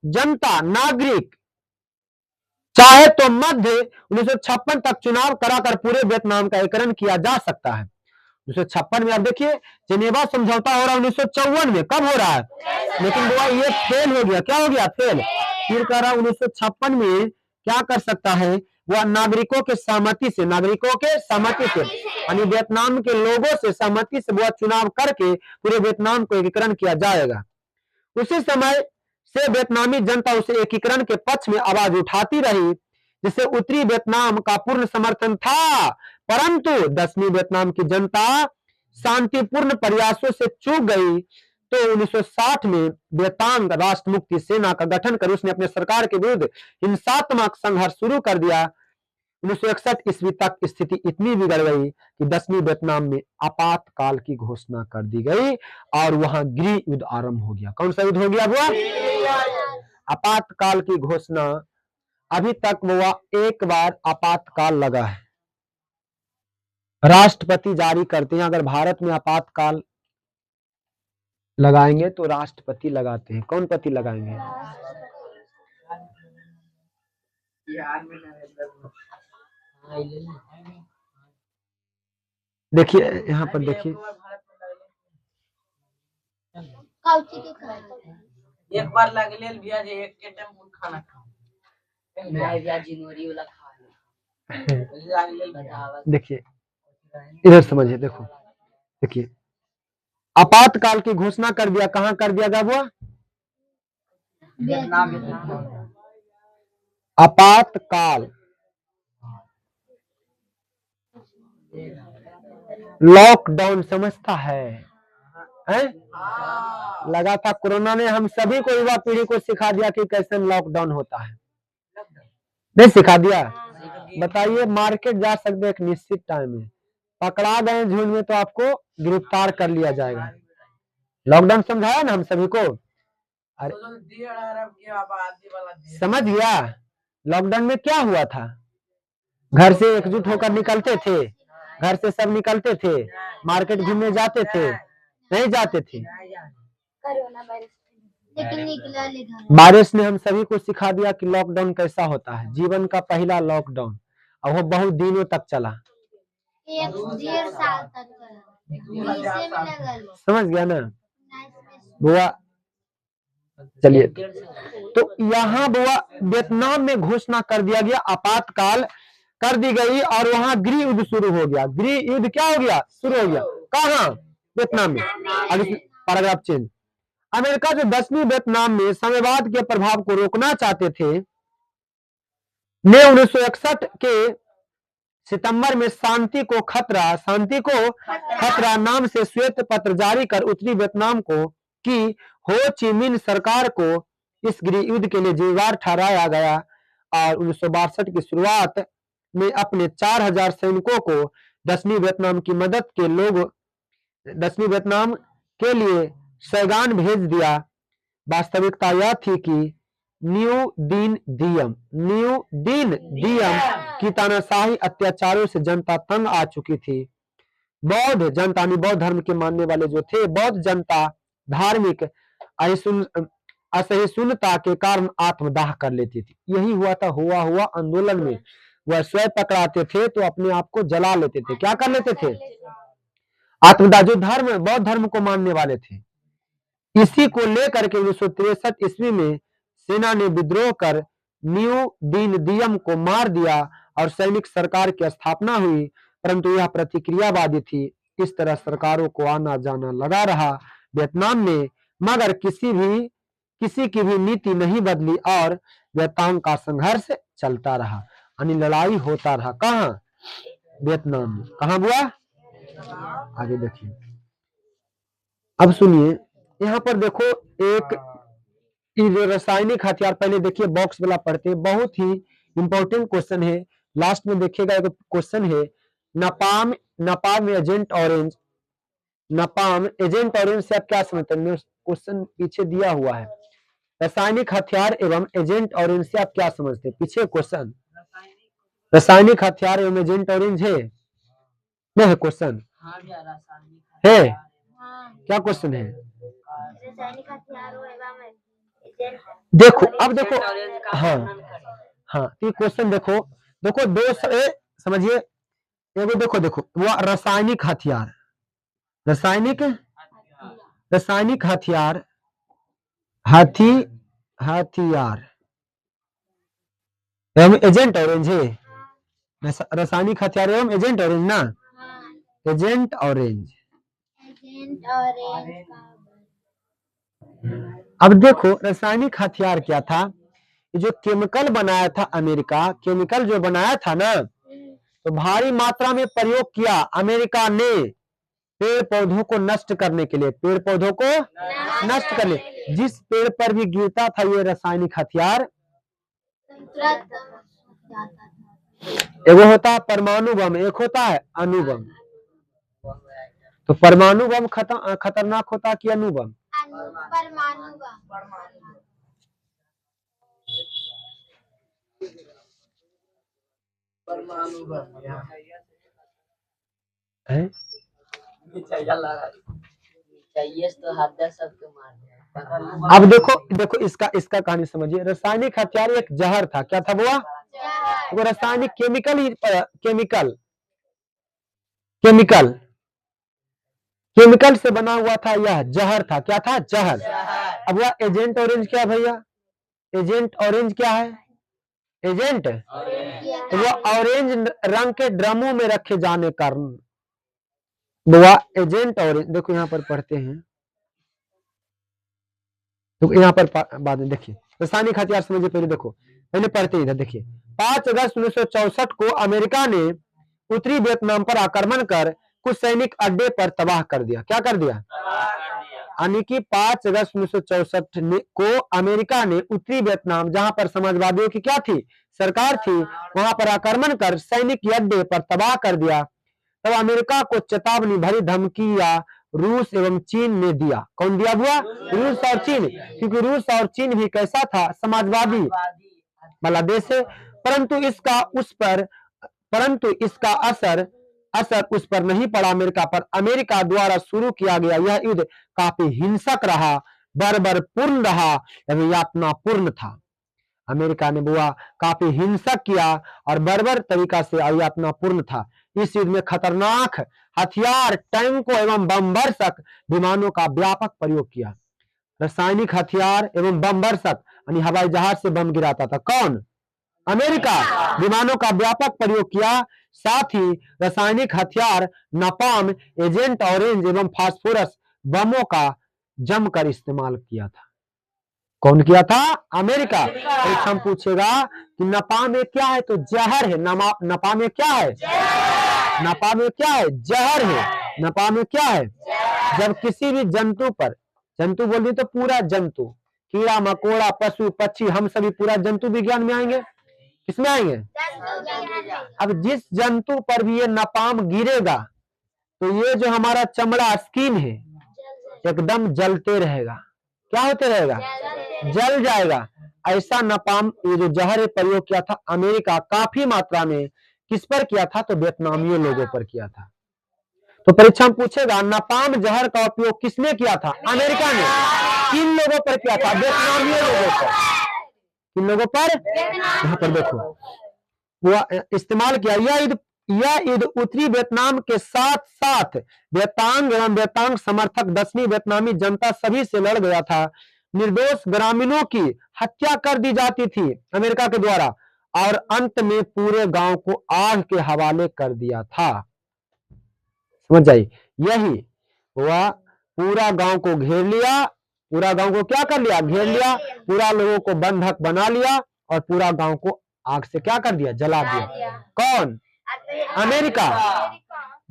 A: जनता नागरिक चाहे तो मध्य 1956 तक चुनाव कराकर पूरे वियतनाम का एकीकरण किया जा सकता है। 1956 में, आप देखिए जिनेवा समझौता हो रहा है 1954 में। कब हो रहा है? लेकिन वो ये फेल हो गया। क्या हो गया? फेल। फिर कह रहा 1956 में क्या कर सकता है? वह नागरिकों के सहमति से, यानी वियतनाम के लोगों से सहमति से वह चुनाव करके पूरे वियतनाम को एकीकरण किया जाएगा। उसी समय से वियतनामी जनता उसे एकीकरण के पक्ष में आवाज उठाती रही, जिसे उत्तरी वियतनाम का पूर्ण समर्थन था, परंतु दक्षिणी वियतनाम की जनता शांतिपूर्ण प्रयासों से चूक गई। तो 1960 में वियतनाम राष्ट्र मुक्ति सेना का गठन कर उसने अपने सरकार के विरुद्ध हिंसात्मक संघर्ष शुरू कर दिया। 1961 ईस्वी तक स्थिति इतनी बिगड़ गई कि दक्षिणी वियतनाम में आपातकाल की घोषणा कर दी गई और वहां गृह युद्ध आरंभ हो गया। कौन सा युद्ध हो गया? वो आपातकाल की घोषणा। अभी तक वो एक बार आपातकाल लगा है, राष्ट्रपति जारी करते हैं। अगर भारत में आपातकाल लगाएंगे तो राष्ट्रपति लगाते हैं। कौन पति लगाएंगे? देखिए यहाँ पर देखिए,
B: एक बार लगे भैया जे एक के टाइम खाना खा
A: देखिए इधर समझिए। देखो देखिए, आपातकाल की घोषणा कर दिया। कहां कर दिया गया? वो आपातकाल, लॉकडाउन समझता है? लगा था कोरोना ने हम सभी को, युवा पीढ़ी को सिखा दिया कि कैसे लॉकडाउन होता है। नहीं सिखा दिया? बताइए, मार्केट जा सकते एक निश्चित टाइम में, पकड़ा गए झुंड में तो आपको गिरफ्तार कर लिया जाएगा। लॉकडाउन समझाया ना हम सभी को। अरे समझ गया? लॉकडाउन में क्या हुआ था? घर से एकजुट होकर निकलते थे, घर से सब निकलते थे, मार्केट घूमने जाते थे, नहीं जाते थे। बारिश ने हम सभी को सिखा दिया कि लॉकडाउन कैसा होता है। जीवन का पहला लॉकडाउन, और वो बहुत दिनों तक चला।
C: 1.5 साल तक
A: समझ गया ना बुआ? चलिए, तो यहाँ बुआ वियतनाम में घोषणा कर दिया गया, आपातकाल कर दी गई और वहां गृह युद्ध शुरू हो गया। गृह युद्ध क्या हो गया? शुरू हो गया। कहाँ? वियतनाम में। अगर पैराग्राफ चेंज। अमेरिका जो दक्षिणी वियतनाम में साम्यवाद के प्रभाव को रोकना चाहते थे, ने 1961 के सितंबर में शांति को खतरा नाम से श्वेत पत्र जारी कर उत्तरी वियतनाम को की हो ची मिन्ह सरकार को इस गृह युद्ध के लिए जिम्मेदार ठहराया गया और 1962 की शुरुआत में अपने 4000 सैनिकों को दक्षिणी वियतनाम की मदद के लोग दक्षिणी वियतनाम के लिए सैगान भेज दिया। वास्तविकता यह थी कि न्यू दीन दियम की तानाशाही अत्याचारों से जनता तंग आ चुकी थी। बौद्ध जनता बौद्ध धर्म के मानने वाले जो थे, बौद्ध जनता धार्मिक असहिष्णुता के कारण आत्मदाह कर लेती थी। यही हुआ था हुआ आंदोलन में। वह स्वयं पकड़ाते थे तो अपने आप को जला लेते थे। क्या कर लेते थे? आत्मदाह। जो बौद्ध धर्म को मानने वाले थे। इसी को लेकर के 1963 ईस्वी में सेना ने विद्रोह कर न्यू दीन दियम को मार दिया और सैनिक सरकार की स्थापना हुई, परंतु यह प्रतिक्रियावादी थी। इस तरह सरकारों को आना जाना लगा रहा वियतनाम में, मगर किसी की भी नीति नहीं बदली और वियतनाम का संघर्ष चलता रहा, यानी लड़ाई होता रहा। कहाँ? वियतनाम में। कहाँ हुआ? आगे देखिए। अब सुनिए, यहाँ पर देखो एक रासायनिक हथियार, पहले देखिए बॉक्स वाला पढ़ते हैं, बहुत ही इंपॉर्टेंट क्वेश्चन है। लास्ट में देखिएगा एक क्वेश्चन है, नापाम एजेंट ऑरेंज। नापाम एजेंट ऑरेंज से आप क्या समझते हैं? क्वेश्चन पीछे दिया हुआ है। रासायनिक हथियार एवं एजेंट ऑरेंज से आप क्या समझते हैं? पीछे क्वेश्चन रासायनिक हथियार एवं एजेंट ऑरेंज है नहीं है? क्वेश्चन है? क्या क्वेश्चन है? देखो, अब देखो, हाँ ये क्वेश्चन देखो दो समझिए। देखो वो रासायनिक हथियार एवं एजेंट ऑरेंज है। रासायनिक हथियार एवं एजेंट ऑरेंज ना, एजेंट ऑरेंज। अब देखो रासायनिक हथियार क्या था? जो केमिकल बनाया था अमेरिका, केमिकल जो बनाया था ना, तो भारी मात्रा में प्रयोग किया अमेरिका ने पेड़ पौधों को नष्ट करने के लिए। पेड़ पौधों को नष्ट करने, जिस पेड़ पर भी गिरता था ये रासायनिक हथियार। एक होता है परमाणु बम, एक होता है अणु बम। तो परमाणु बम खतरनाक होता है कि अणु बम?
C: परमाणु बम।
A: अब देखो इसका कहानी समझिए। रासायनिक हथियार एक जहर था। क्या था वो? वो रासायनिक केमिकल से बना हुआ था। यह जहर था। क्या था? जहर। अब वह एजेंट ऑरेंज क्या भैया? एजेंट ऑरेंज क्या है? एजेंट वो ऑरेंज रंग के ड्रमों में रखे जाने कारण वह एजेंट ऑरेंज। देखो यहाँ पर पढ़ते हैं, तो यहाँ पर बाद में देखिए रासायनिक हथियार समझिए। पहले देखो, पहले पढ़ते इधर देखिए। 5 अगस्त 1964 को अमेरिका ने उत्तरी वियतनाम पर आक्रमण कर कुछ सैनिक अड्डे पर तबाह कर दिया। क्या कर दिया? यानी कि 5 अगस्त 1964 को अमेरिका ने उत्तरी वियतनाम, जहां पर समाजवादियों की क्या थी? सरकार थी, वहां पर आक्रमण कर सैनिक अड्डे पर तबाह कर दिया। तब अमेरिका को चेतावनी भरी धमकी या रूस एवं चीन ने दिया। कौन दिया हुआ? रूस और चीन, क्योंकि रूस और चीन भी कैसा था? समाजवादी वाला देश है। परंतु इसका असर उस पर नहीं पड़ा अमेरिका पर। अमेरिका द्वारा शुरू किया गया यह युद्ध काफी हिंसक रहा, बर्बरपूर्ण रहा एवं यातनापूर्ण था। अमेरिका ने बुआ काफी हिंसक किया और बर्बर तरीका से यातनापूर्ण था। इस युद्ध में खतरनाक हथियार, टैंकों एवं बमवर्षक विमानों का व्यापक प्रयोग किया। रासायनिक हथियार एवं बमवर्षक यानी हवाई जहाज से बम गिराता था। कौन? अमेरिका। विमानों का व्यापक प्रयोग किया। साथ ही रासायनिक हथियार नापाम, एजेंट ऑरेंज एवं फास्फोरस बमों का जमकर इस्तेमाल किया था। कौन किया था? अमेरिका। परीक्षा पूछेगा कि नपाम में क्या है, तो जहर है। नपाम में क्या है? नपाम में क्या है? जहर है। नपाम में क्या है? जब किसी भी जंतु पर, जंतु बोल रही तो पूरा जंतु, कीड़ा मकोड़ा पशु पक्षी, हम सभी पूरा जंतु विज्ञान में आएंगे। किसमें आएंगे? अब जिस जंतु पर भी ये नपाम गिरेगा तो ये जो हमारा चमड़ा स्किन है एकदम जलते रहेगा। क्या होते रहेगा? जल जाएगा। ऐसा नपाम, ये जो जहर प्रयोग किया था अमेरिका काफी मात्रा में, किस पर किया था? तो वियतनामियों लोगों पर किया था। तो परीक्षा में पूछेगा नपाम जहर का उपयोग किसने किया था? अमेरिका ने। किन लोगों पर किया था? वियतनामियों लोगों पर। किन लोगों पर? यहाँ पर देखो वो इस्तेमाल किया। यह युद्ध उत्तरी वियतनाम के साथ साथ वेतांग एवं वेतांग समर्थक 10वीं वियतनामी जनता सभी से लड़ गया था। निर्दोष ग्रामीणों की हत्या कर दी जाती थी अमेरिका के द्वारा और अंत में पूरे गांव को आग के हवाले कर दिया था। समझ जाइए, यही हुआ। पूरा गांव को घेर लिया। पूरा गांव को क्या कर लिया? घेर लिया। पूरा लोगों को बंधक बना लिया और पूरा गांव को आग से क्या कर दिया? जला दिया। कौन? अमेरिका।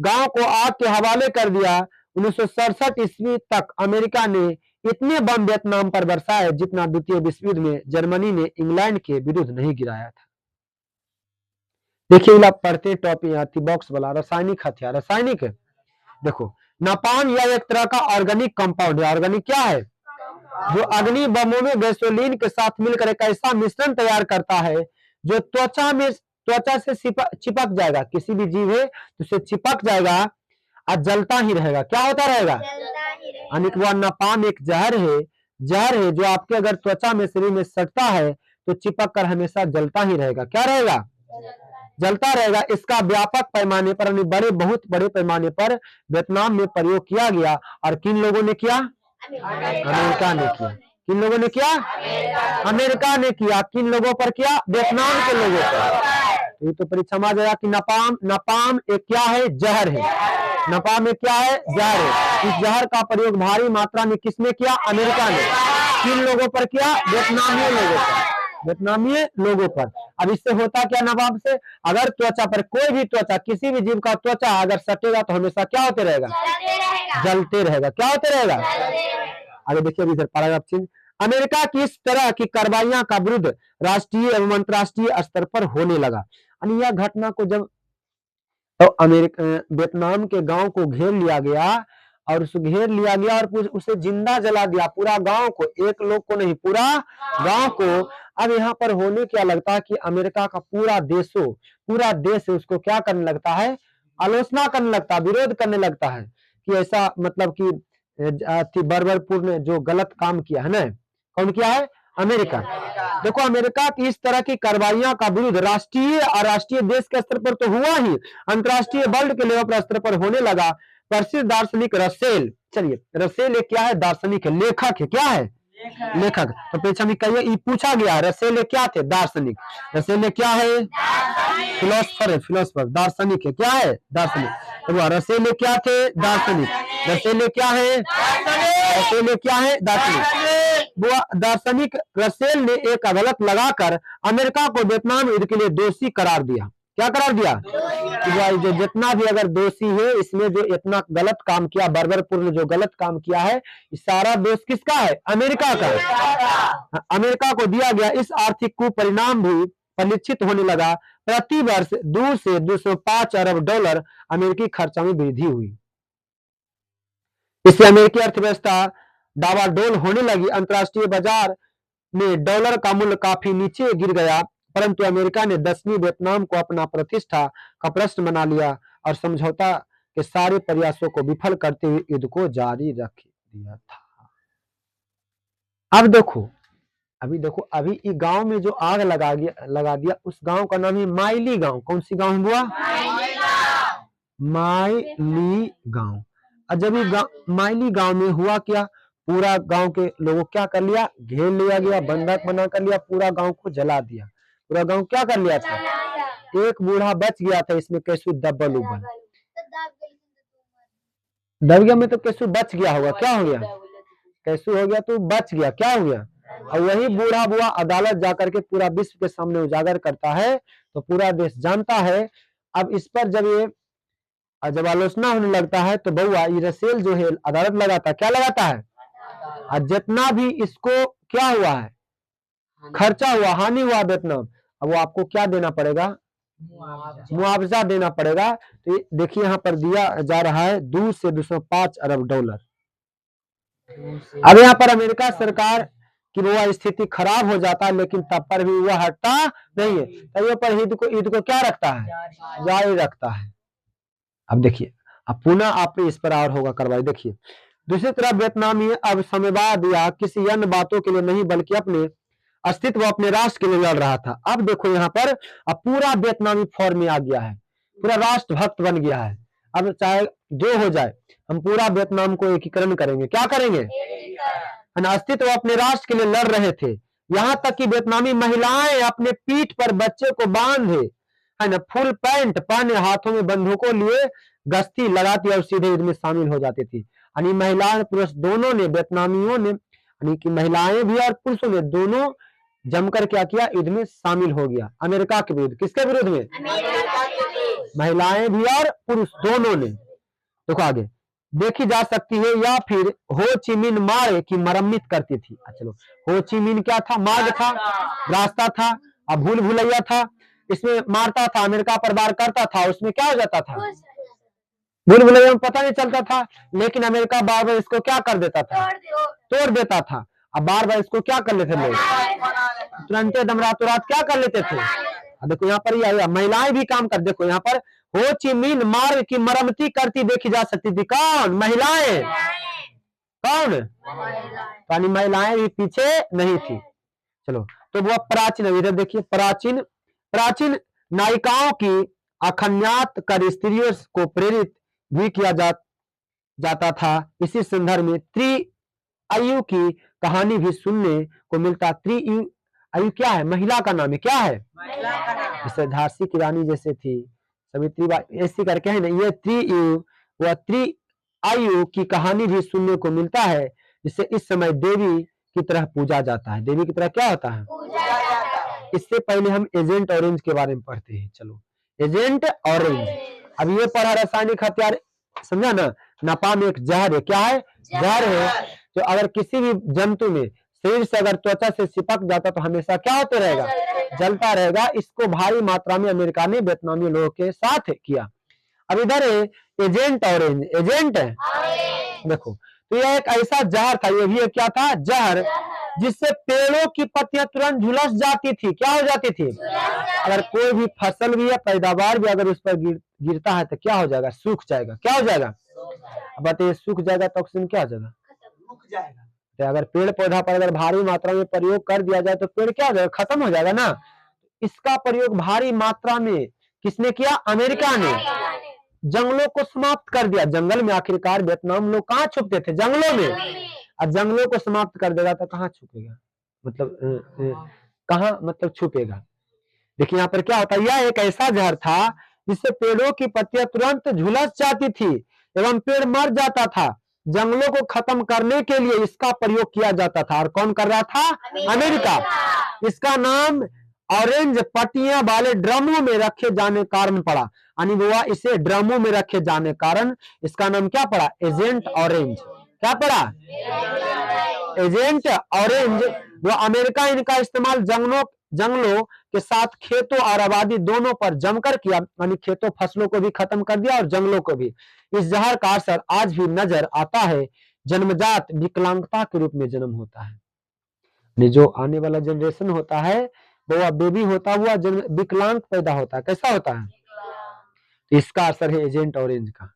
A: गांव को आग के हवाले कर दिया। 1967 ईस्वी तक अमेरिका ने इतने बम वियतनाम पर बरसाए जितना द्वितीय विश्व युद्ध में जर्मनी ने इंग्लैंड के विरुद्ध नहीं गिराया था। देखिए पढ़ते टॉपिक यहाँ थी बॉक्स वाला, रासायनिक हथियार। रासायनिक देखो, नापाम यह एक तरह का ऑर्गेनिक कंपाउंड है। ऑर्गेनिक क्या है? जो अग्नि बमों में गैसोलीन के साथ मिलकर एक ऐसा मिश्रण तैयार करता है जो त्वचा से चिपक जाएगा। किसी भी जीव है तो उसे चिपक जाएगा और जलता ही रहेगा। क्या होता रहेगा? वह नापाम एक जहर है। जहर है जो आपके अगर त्वचा में, शरीर में सटता है तो चिपक कर हमेशा जलता ही रहेगा। क्या रहेगा? जलता रहेगा। इसका व्यापक पैमाने पर, बहुत बड़े पैमाने पर वियतनाम में प्रयोग किया गया। और किन लोगों ने किया? अमेरिका ने किया। किन लोगों ने किया? अमेरिका ने किया। किन लोगों पर किया? वियतनाम के लोगों पर। ये तो परीक्षा में आ जाएगा कि नपाम एक क्या है? जहर है। नपाम एक क्या है? जहर है। इस जहर का प्रयोग भारी मात्रा में किसने किया? अमेरिका ने। किन लोगों पर किया? वियतनामी लोगों पर। वियतनामी लोगों पर। अब इससे होता क्या? नपाम से अगर त्वचा पर, कोई भी त्वचा, किसी भी जीव का त्वचा अगर सटेगा तो हमेशा क्या होते रहेगा? जलते रहेगा। क्या होते रहेगा? आगे देखिए अभी इधर पैराग्राफ चिन्ह। अमेरिका की इस तरह की कार्रवाइयों का विरुद्ध राष्ट्रीय एवं अंतर्राष्ट्रीय स्तर पर होने लगा। यह घटना को जब तो वियतनाम के गांव को घेर लिया गया और उसे घेर लिया गया और उसे जिंदा जला दिया। पूरा गांव को, एक लोग को नहीं, पूरा गांव को। अब यहाँ पर होने क्या लगता है कि अमेरिका का पूरा देश उसको क्या करने लगता है? आलोचना करने लगता है, विरोध करने लगता है कि ऐसा मतलब कि बर्बरपुर ने जो गलत काम किया है ना। कौन किया है? अमेरिका। देखो अमेरिका की इस तरह की कार्रवाइयों का विरोध राष्ट्रीय और राष्ट्रीय देश के स्तर पर तो हुआ ही, अंतर्राष्ट्रीय वर्ल्ड के लेवल पर स्तर पर होने लगा। प्रसिद्ध दार्शनिक रसेल, चलिए रसेल क्या है? दार्शनिक है, लेखक है। क्या है? लेखक। तो परीक्षा में कहिए पूछा गया रसेल क्या थे? दार्शनिक। रसेल क्या है? फिलोसफर है। फिलोसफर। दार्शनिक है। क्या है? दार्शनिक। तो रसेल क्या थे? दार्शनिक। रसेल क्या है? रसेल क्या है? दार्शनिक। वो दार्शनिक रसेल ने एक अदालत लगाकर अमेरिका को वियतनाम युद्ध के लिए दोषी करार दिया। क्या करार दिया? जो जितना भी अगर दोषी है इसमें जो इतना गलत काम किया, बर्बरपुर ने जो गलत काम किया है, सारा दोष किसका है? अमेरिका का। अमेरिका को दिया गया। इस आर्थिक कुपरिणाम भी परिलक्षित होने लगा। प्रति वर्ष 2 से 205 अरब डॉलर अमेरिकी खर्चा में वृद्धि हुई। इससे अमेरिकी अर्थव्यवस्था डावाडोल होने लगी। अंतर्राष्ट्रीय बाजार में डॉलर का मूल्य काफी नीचे गिर गया, परंतु अमेरिका ने 10वीं वियतनाम को अपना प्रतिष्ठा का प्रश्न बना लिया और समझौता के सारे प्रयासों को विफल करते हुए युद्ध को जारी रख दिया था। अब देखो अभी गांव में जो आग लगा दिया, उस गांव का नाम है माइली गांव। कौन सी गांव हुआ? माइली गांव। और जब माइली गांव में हुआ क्या? पूरा गांव के लोगों क्या कर लिया? घेर लिया गया, बंधक बना कर लिया, पूरा गांव को जला दिया। पूरा गांव क्या कर लिया था? एक बूढ़ा बच गया था इसमें, कैसू दबल उबल दब गया। में तो कैसू बच गया होगा। क्या हो गया? कैसू हो गया तो बच गया। क्या हो गया? और वही बूढ़ा बुआ अदालत जाकर के पूरा विश्व के सामने उजागर करता है, तो पूरा देश जानता है। अब इस पर जब आलोचना होने लगता है तो बउआ इरसेल जो है अदालत लगाता है, क्या लगाता है, और जितना भी इसको क्या हुआ है, खर्चा हुआ, हानि हुआ वियतनाम, अब वो आपको क्या देना पड़ेगा, मुआवजा देना पड़ेगा। तो देखिए यहाँ पर दिया जा रहा है 2 से 205 अरब डॉलर। अब यहाँ पर अमेरिका सरकार की वो स्थिति खराब हो जाता है, लेकिन तब पर भी वह हटता नहीं है, तब पर युद्ध को क्या रखता है, जारी रखता है। अब देखिए, अब पुनः आपने इस पर और होगा कार्रवाई। देखिए दूसरी तरफ वियतनामी अब साम्यवाद या किसी अन्य बातों के लिए नहीं बल्कि अपने अस्तित्व, अपने राष्ट्र के लिए लड़ रहा था। अब देखो यहाँ पर अब पूरा वियतनामी फॉर्म में आ गया है, पूरा राष्ट्रभक्त बन गया है। अब चाहे जो हो जाए, हम पूरा वियतनाम को एकीकरण करेंगे। क्या करेंगे, अस्तित्व, अपने राष्ट्र के लिए लड़ रहे थे। यहाँ तक कि वियतनामी महिलाएं अपने पीठ पर बच्चे को बांधे, है ना, फुल पैंट पहने, हाथों में बंदूकों लिए गश्ती लगाती और सीधे युद्ध में शामिल हो जाती थी। यानी महिलाएं पुरुष दोनों ने, वियतनामियों ने, यानी कि महिलाएं भी और पुरुषों ने दोनों जमकर क्या किया, युद्ध में शामिल हो गया अमेरिका के विरुद्ध। किसके विरुद्ध में, महिलाएं भी और पुरुष दोनों ने। देखो आगे देखी जा सकती है। या फिर हो ची मिन मार्ग की मरम्मत करती थी। चलो, हो ची मिन क्या था, मार्ग था, रास्ता था, अब भूल भुलैया था, इसमें मारता था, अमेरिका पर वार करता था, उसमें क्या हो जाता था, भूल भुलैया में पता नहीं चलता था, लेकिन अमेरिका बार बार इसको क्या कर देता था, तोड़ देता था। अब बार बार इसको क्या कर लेते लोग, तुरंत एकदम रातों रात क्या कर लेते थे। देखो यहाँ पर महिलाएं भी काम कर, देखो यहाँ पर हो ची मिन मार्ग की मरम्मती करती देखी जा सकती थी। कौन, महिलाएं, कौन, यानी महिलाएं भी पीछे नहीं थी। चलो, तो वो प्राचीन, इधर देखिए, प्राचीन नायिकाओं की अखन्यात कर स्त्रियों को प्रेरित भी किया जाता था। इसी संदर्भ में त्रिआयु की कहानी भी सुनने को मिलता। त्रिआयु क्या है, महिला का नाम है, क्या है, जैसे झांसी की रानी जैसे थी, सावित्री बाई, ऐसी करके है ना, ये त्रिआयु, वह त्रिआयु की कहानी भी सुनने को मिलता है, जिसे इस समय देवी की तरह पूजा जाता है। देवी की तरह क्या होता है, इससे पहले हम एजेंट ऑरेंज के बारे में पढ़ते हैं। चलो, एजेंट ऑरेंज, अब ये पढ़ा रासायनिक हथियार, समझा ना, नापाम एक जहर है। क्या है, जहर है। तो अगर किसी भी जंतु में शरीर से अगर त्वचा से चिपक जाता तो हमेशा क्या होते रहेगा, जलता रहेगा। इसको भारी मात्रा में अमेरिका ने वियतनामी लोगों के साथ किया। अब इधर है एजेंट ऑरेंज, एजेंट है, देखो, तो यह एक ऐसा जहर था, ये भी एक क्या था, जहर, जिससे पेड़ों की पत्तियां तुरंत झुलस जाती थी। क्या हो जाती थी, अगर कोई भी फसल भी है, पैदावार भी अगर उस पर गिरता है तो क्या हो जाएगा, सूख जाएगा। क्या हो जाएगा, अब बताइए, सूख जाएगा तो ऑक्सीजन क्या हो जाएगा, रुक जाएगा। तो अगर पेड़ पौधा पर अगर भारी मात्रा में प्रयोग कर दिया जाए तो पेड़ क्या हो जाएगा, खत्म हो जाएगा ना। इसका प्रयोग भारी मात्रा में किसने किया, अमेरिका ने। जंगलों को समाप्त कर दिया। जंगल में आखिरकार वियतनाम लोग कहाँ छुपते थे, जंगलों में। और जंगलों को समाप्त कर देगा तो कहाँ छुपेगा, मतलब कहाँ, मतलब छुपेगा। देखिए यहाँ पर क्या होता है, यह एक ऐसा जहर था जिससे पेड़ों की पत्तियां तुरंत झुलस जाती थी एवं पेड़ मर जाता था। जंगलों को खत्म करने के लिए इसका प्रयोग किया जाता था। और कौन कर रहा था, अमेरिका। इसका नाम ऑरेंज पट्टियां वाले ड्रमों में रखे जाने कारण पड़ा, यानी वो इसे ड्रमों में रखे जाने कारण इसका नाम क्या पड़ा, एजेंट ऑरेंज। क्या पड़ा, एजेंट ऑरेंज। वो अमेरिका इनका इस्तेमाल जंगलों के साथ खेतों और आबादी दोनों पर जमकर किया, यानी खेतों फसलों को भी खत्म कर दिया और जंगलों को भी। इस जहर का असर आज भी नजर आता है। जन्मजात विकलांगता के रूप में जन्म होता है। जो आने वाला जनरेशन होता है वो बेबी होता हुआ विकलांग पैदा होता है। कैसा होता है, तो इसका असर है एजेंट ऑरेंज का।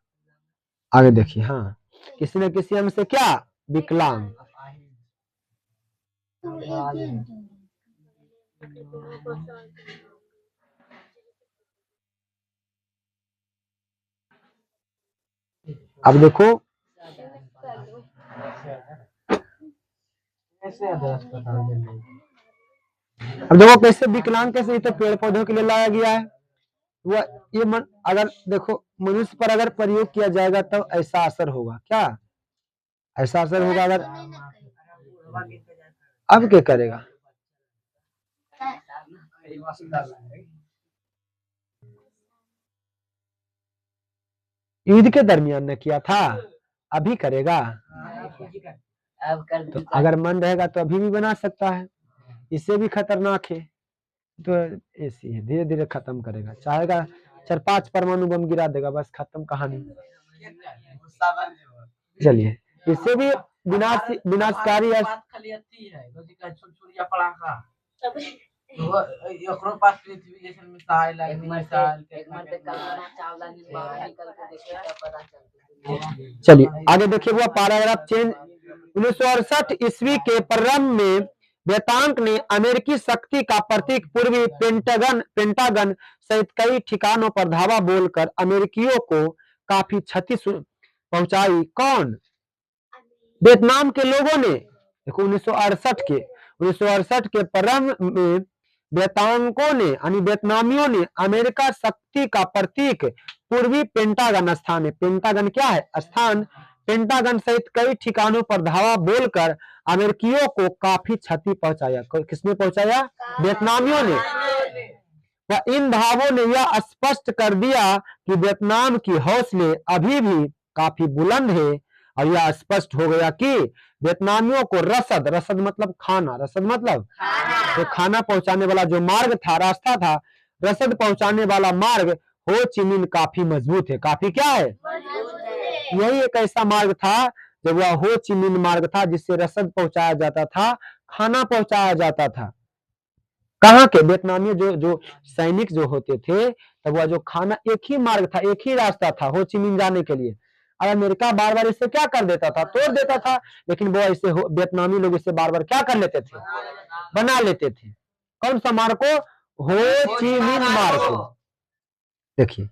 A: आगे देखिए, हाँ, किसी न किसी अंश से क्या, विकलांग। अब देखो, कैसे विकलांग, कैसे तो पेड़ पौधों के लिए लाया गया है। वह ये अगर देखो मनुष्य पर अगर प्रयोग किया जाएगा तब ऐसा असर होगा। क्या ऐसा असर होगा, अब क्या करेगा? ईद के दरमियान ने किया था, अभी करेगा?
B: अब कर
A: तो अगर मन रहेगा तो अभी भी बना सकता है, इससे भी खतरनाक है। तो ऐसी है, धीरे धीरे खत्म करेगा, चाहेगा 4-5 परमाणु बम गिरा देगा, बस खत्म कहानी। चलिए, इससे भी विनाशकारी
B: बात खाली अथी है लॉजिकल छुरछुरिया पड़ाका एकरो पास पृथ्वी जैसे मिसाइल
D: एक मर्द कल्पना चावला ने बाहर निकल के देखे क्या पता चलता।
A: चलिए आगे देखिए, वो पैराग्राफ चेंज। 1968 ईस्वी के प्रारंभ में वेतांक ने अमेरिकी शक्ति का प्रतीक पूर्वी पेंटागन सहित कई ठिकानों पर धावा बोलकर अमेरिकियों को काफी क्षति पहुंचाई। कौन? वियतनाम के लोगों ने। देखो 1968 के प्रारंभ में वेतांकों ने यानी वियतनामियों ने अमेरिका शक्ति का प्रतीक पूर्वी पेंटागन स्थान है, पेंटागन क्या है? स्थान, पेंटागन सहित कई ठिकानों पर धावा बोलकर अमेरिकियों को काफी क्षति पहुंचाया। किसने पहुंचाया? वियतनामियों ने। वह इन धावों ने यह स्पष्ट कर दिया कि वियतनाम की हौसले अभी भी काफी बुलंद है, और यह स्पष्ट हो गया कि वियतनामियों को रसद मतलब खाना, रसद मतलब तो खाना पहुंचाने वाला जो मार्ग था, रास्ता था, रसद पहुंचाने वाला मार्ग हो ची मिन्ह काफी मजबूत है। काफी क्या है? यही एक ऐसा मार्ग था जब वह हो ची मिन्ह मार्ग था जिससे रसद पहुंचाया जाता था, खाना पहुंचाया जाता था। कहाँ के? वियतनामी जो सैनिक जो होते थे, तब वह जो खाना, एक ही मार्ग था, एक ही रास्ता था हो ची मिन्ह जाने के लिए। और अमेरिका बार बार इसे क्या कर देता था? तोड़ देता था। लेकिन वो इसे वियतनामी लोग इसे बार बार क्या कर लेते थे? बना लेते थे। कौन सा मार्ग को? हो ची मिन्ह मार्ग को। देखिए,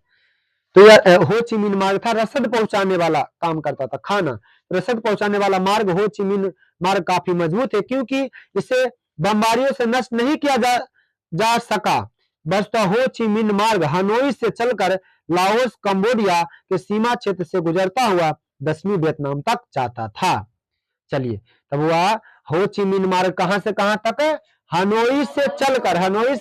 A: तो यह हो ची मिन्ह मार्ग था, रसद पहुंचाने वाला काम करता था, खाना। रसद पहुंचाने वाला मार्ग हो ची मिन्ह मार्ग काफी मजबूत है, क्योंकि इसे बमबारियों से नष्ट नहीं किया जा सका। बसता हो ची मिन्ह मार्ग हनोई से चलकर लाओस कंबोडिया के सीमा क्षेत्र से गुजरता हुआ दक्षिणी वियतनाम तक जाता था। चलिए, तब वह हो ची मिन्ह मार्ग कहां से कहां तक है? हनोई से चलकर, हनोई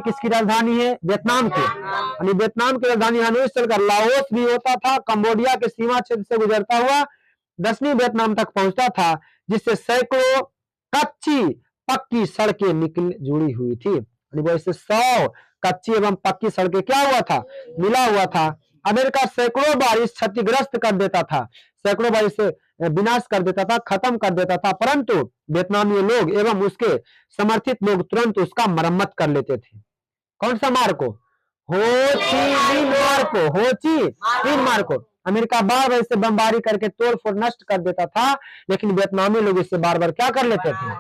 A: किसकी राजधानी है? वियतनाम की। यानी वियतनाम की राजधानी हनोई से चलकर लाओस भी होता था, कंबोडिया के सीमा क्षेत्र से गुजरता हुआ दक्षिणी वियतनाम तक पहुंचता था, जिससे सैकड़ों कच्ची पक्की सड़कें जुड़ी हुई थी। वैसे 100 कच्ची एवं पक्की सड़कें क्या हुआ था? मिला हुआ था। अमेरिका सैकड़ों बार इस क्षतिग्रस्त कर देता था, सैकड़ों बार इसे विनाश कर देता था, खत्म कर देता था, परंतु वियतनामी लोग एवं उसके समर्थित लोग तुरंत उसका मरम्मत कर लेते थे। कौन सा मार्ग को? हो ची मिन्ह मार्ग को, हो ची मिन्ह मार्ग को। अमेरिका बार बार इसे बमबारी करके तोड़ फोड़ नष्ट कर देता था, लेकिन वियतनामी लोग इससे बार बार क्या कर लेते थे?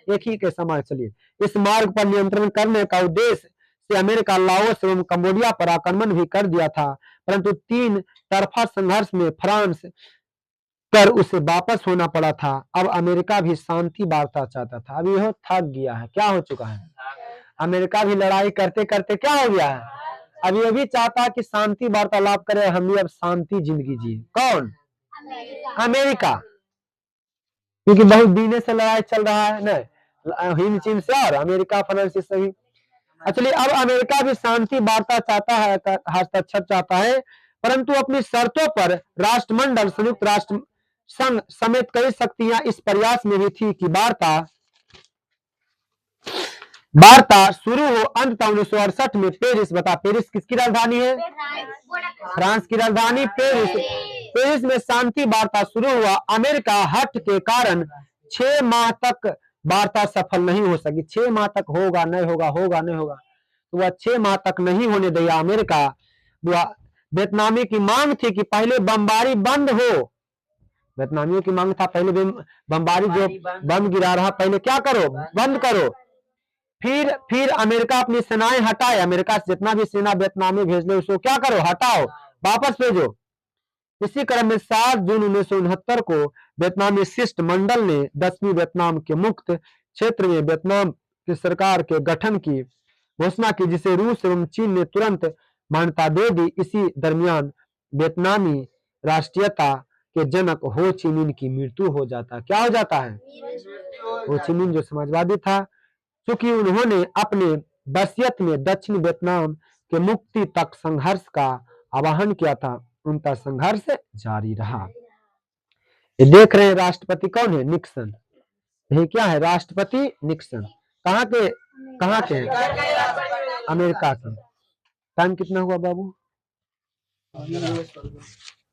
A: एक ही के समान। चलिए, इस मार्ग पर नियंत्रण करने का उद्देश्य से अमेरिका लाओस एवं कंबोडिया पर आक्रमण भी कर दिया था, परंतु 3 तरफा संघर्ष में फ्रांस पर उसे वापस होना पड़ा था। अब अमेरिका भी शांति वार्ता चाहता था। अब यह थक गया है, क्या हो चुका है? अमेरिका भी लड़ाई करते करते क्या हो गया है? अब ये भी चाहता है कि शांति वार्तालाप करे, हम भी अब शांति जिंदगी जिए। कौन? अमेरिका। क्योंकि बहुत दिनों से लड़ाई चल रहा है ना, हिंद चीन से और अमेरिका फ्रांस से सभी। एक्चुअली अब अमेरिका भी शांति वार्ता चाहता है, हस्ताक्षर चाहता है, परंतु अपनी शर्तों पर राष्ट्रमंडल, संयुक्त राष्ट्र संघ समेत कई शक्तियां इस प्रयास में भी थी कि वार्ता शुरू हो। अंततः 1968 में पेरिस, बता पेरिस किसकी राजधानी है? फ्रांस की राजधानी पेरिस में शांति वार्ता शुरू हुआ। अमेरिका हट के कारण 6 माह तक वार्ता सफल नहीं हो सकी। 6 माह तक होगा नहीं होगा, तो वह 6 माह तक नहीं होने दिया अमेरिका। वियतनामी की मांग थी कि पहले बमबारी बंद हो। वियतनामियों की मांग था पहले बमबारी, जो बम गिरा रहा, पहले क्या करो? बंद करो। फिर अमेरिका अपनी सेनाएं हटाए। अमेरिका जितना भी सेना वियतनाम में भेज ले उसको क्या करो? हटाओ, वापस भेजो। इसी क्रम में 7 जून 1969 को वियतनामी शिष्टमंडल ने दक्षिणी वियतनाम के मुक्त क्षेत्र में वियतनाम की सरकार के गठन की घोषणा की, जिसे रूस एवं चीन ने तुरंत मान्यता दे दी। इसी दरमियान वियतनामी राष्ट्रीयता के जनक हो ची मिन की मृत्यु हो जाता है। क्या हो जाता है? हो ची मिन जो समाजवादी था, क्योंकि उन्होंने अपने वसीयत में दक्षिण वियतनाम के मुक्ति तक संघर्ष का आह्वान किया था, उनका संघर्ष जारी रहा। ये देख रहे हैं राष्ट्रपति कौन है? निक्सन। ये क्या है? राष्ट्रपति निक्सन। कहाँ के हैं? अमेरिका के। टाइम कितना हुआ बाबू?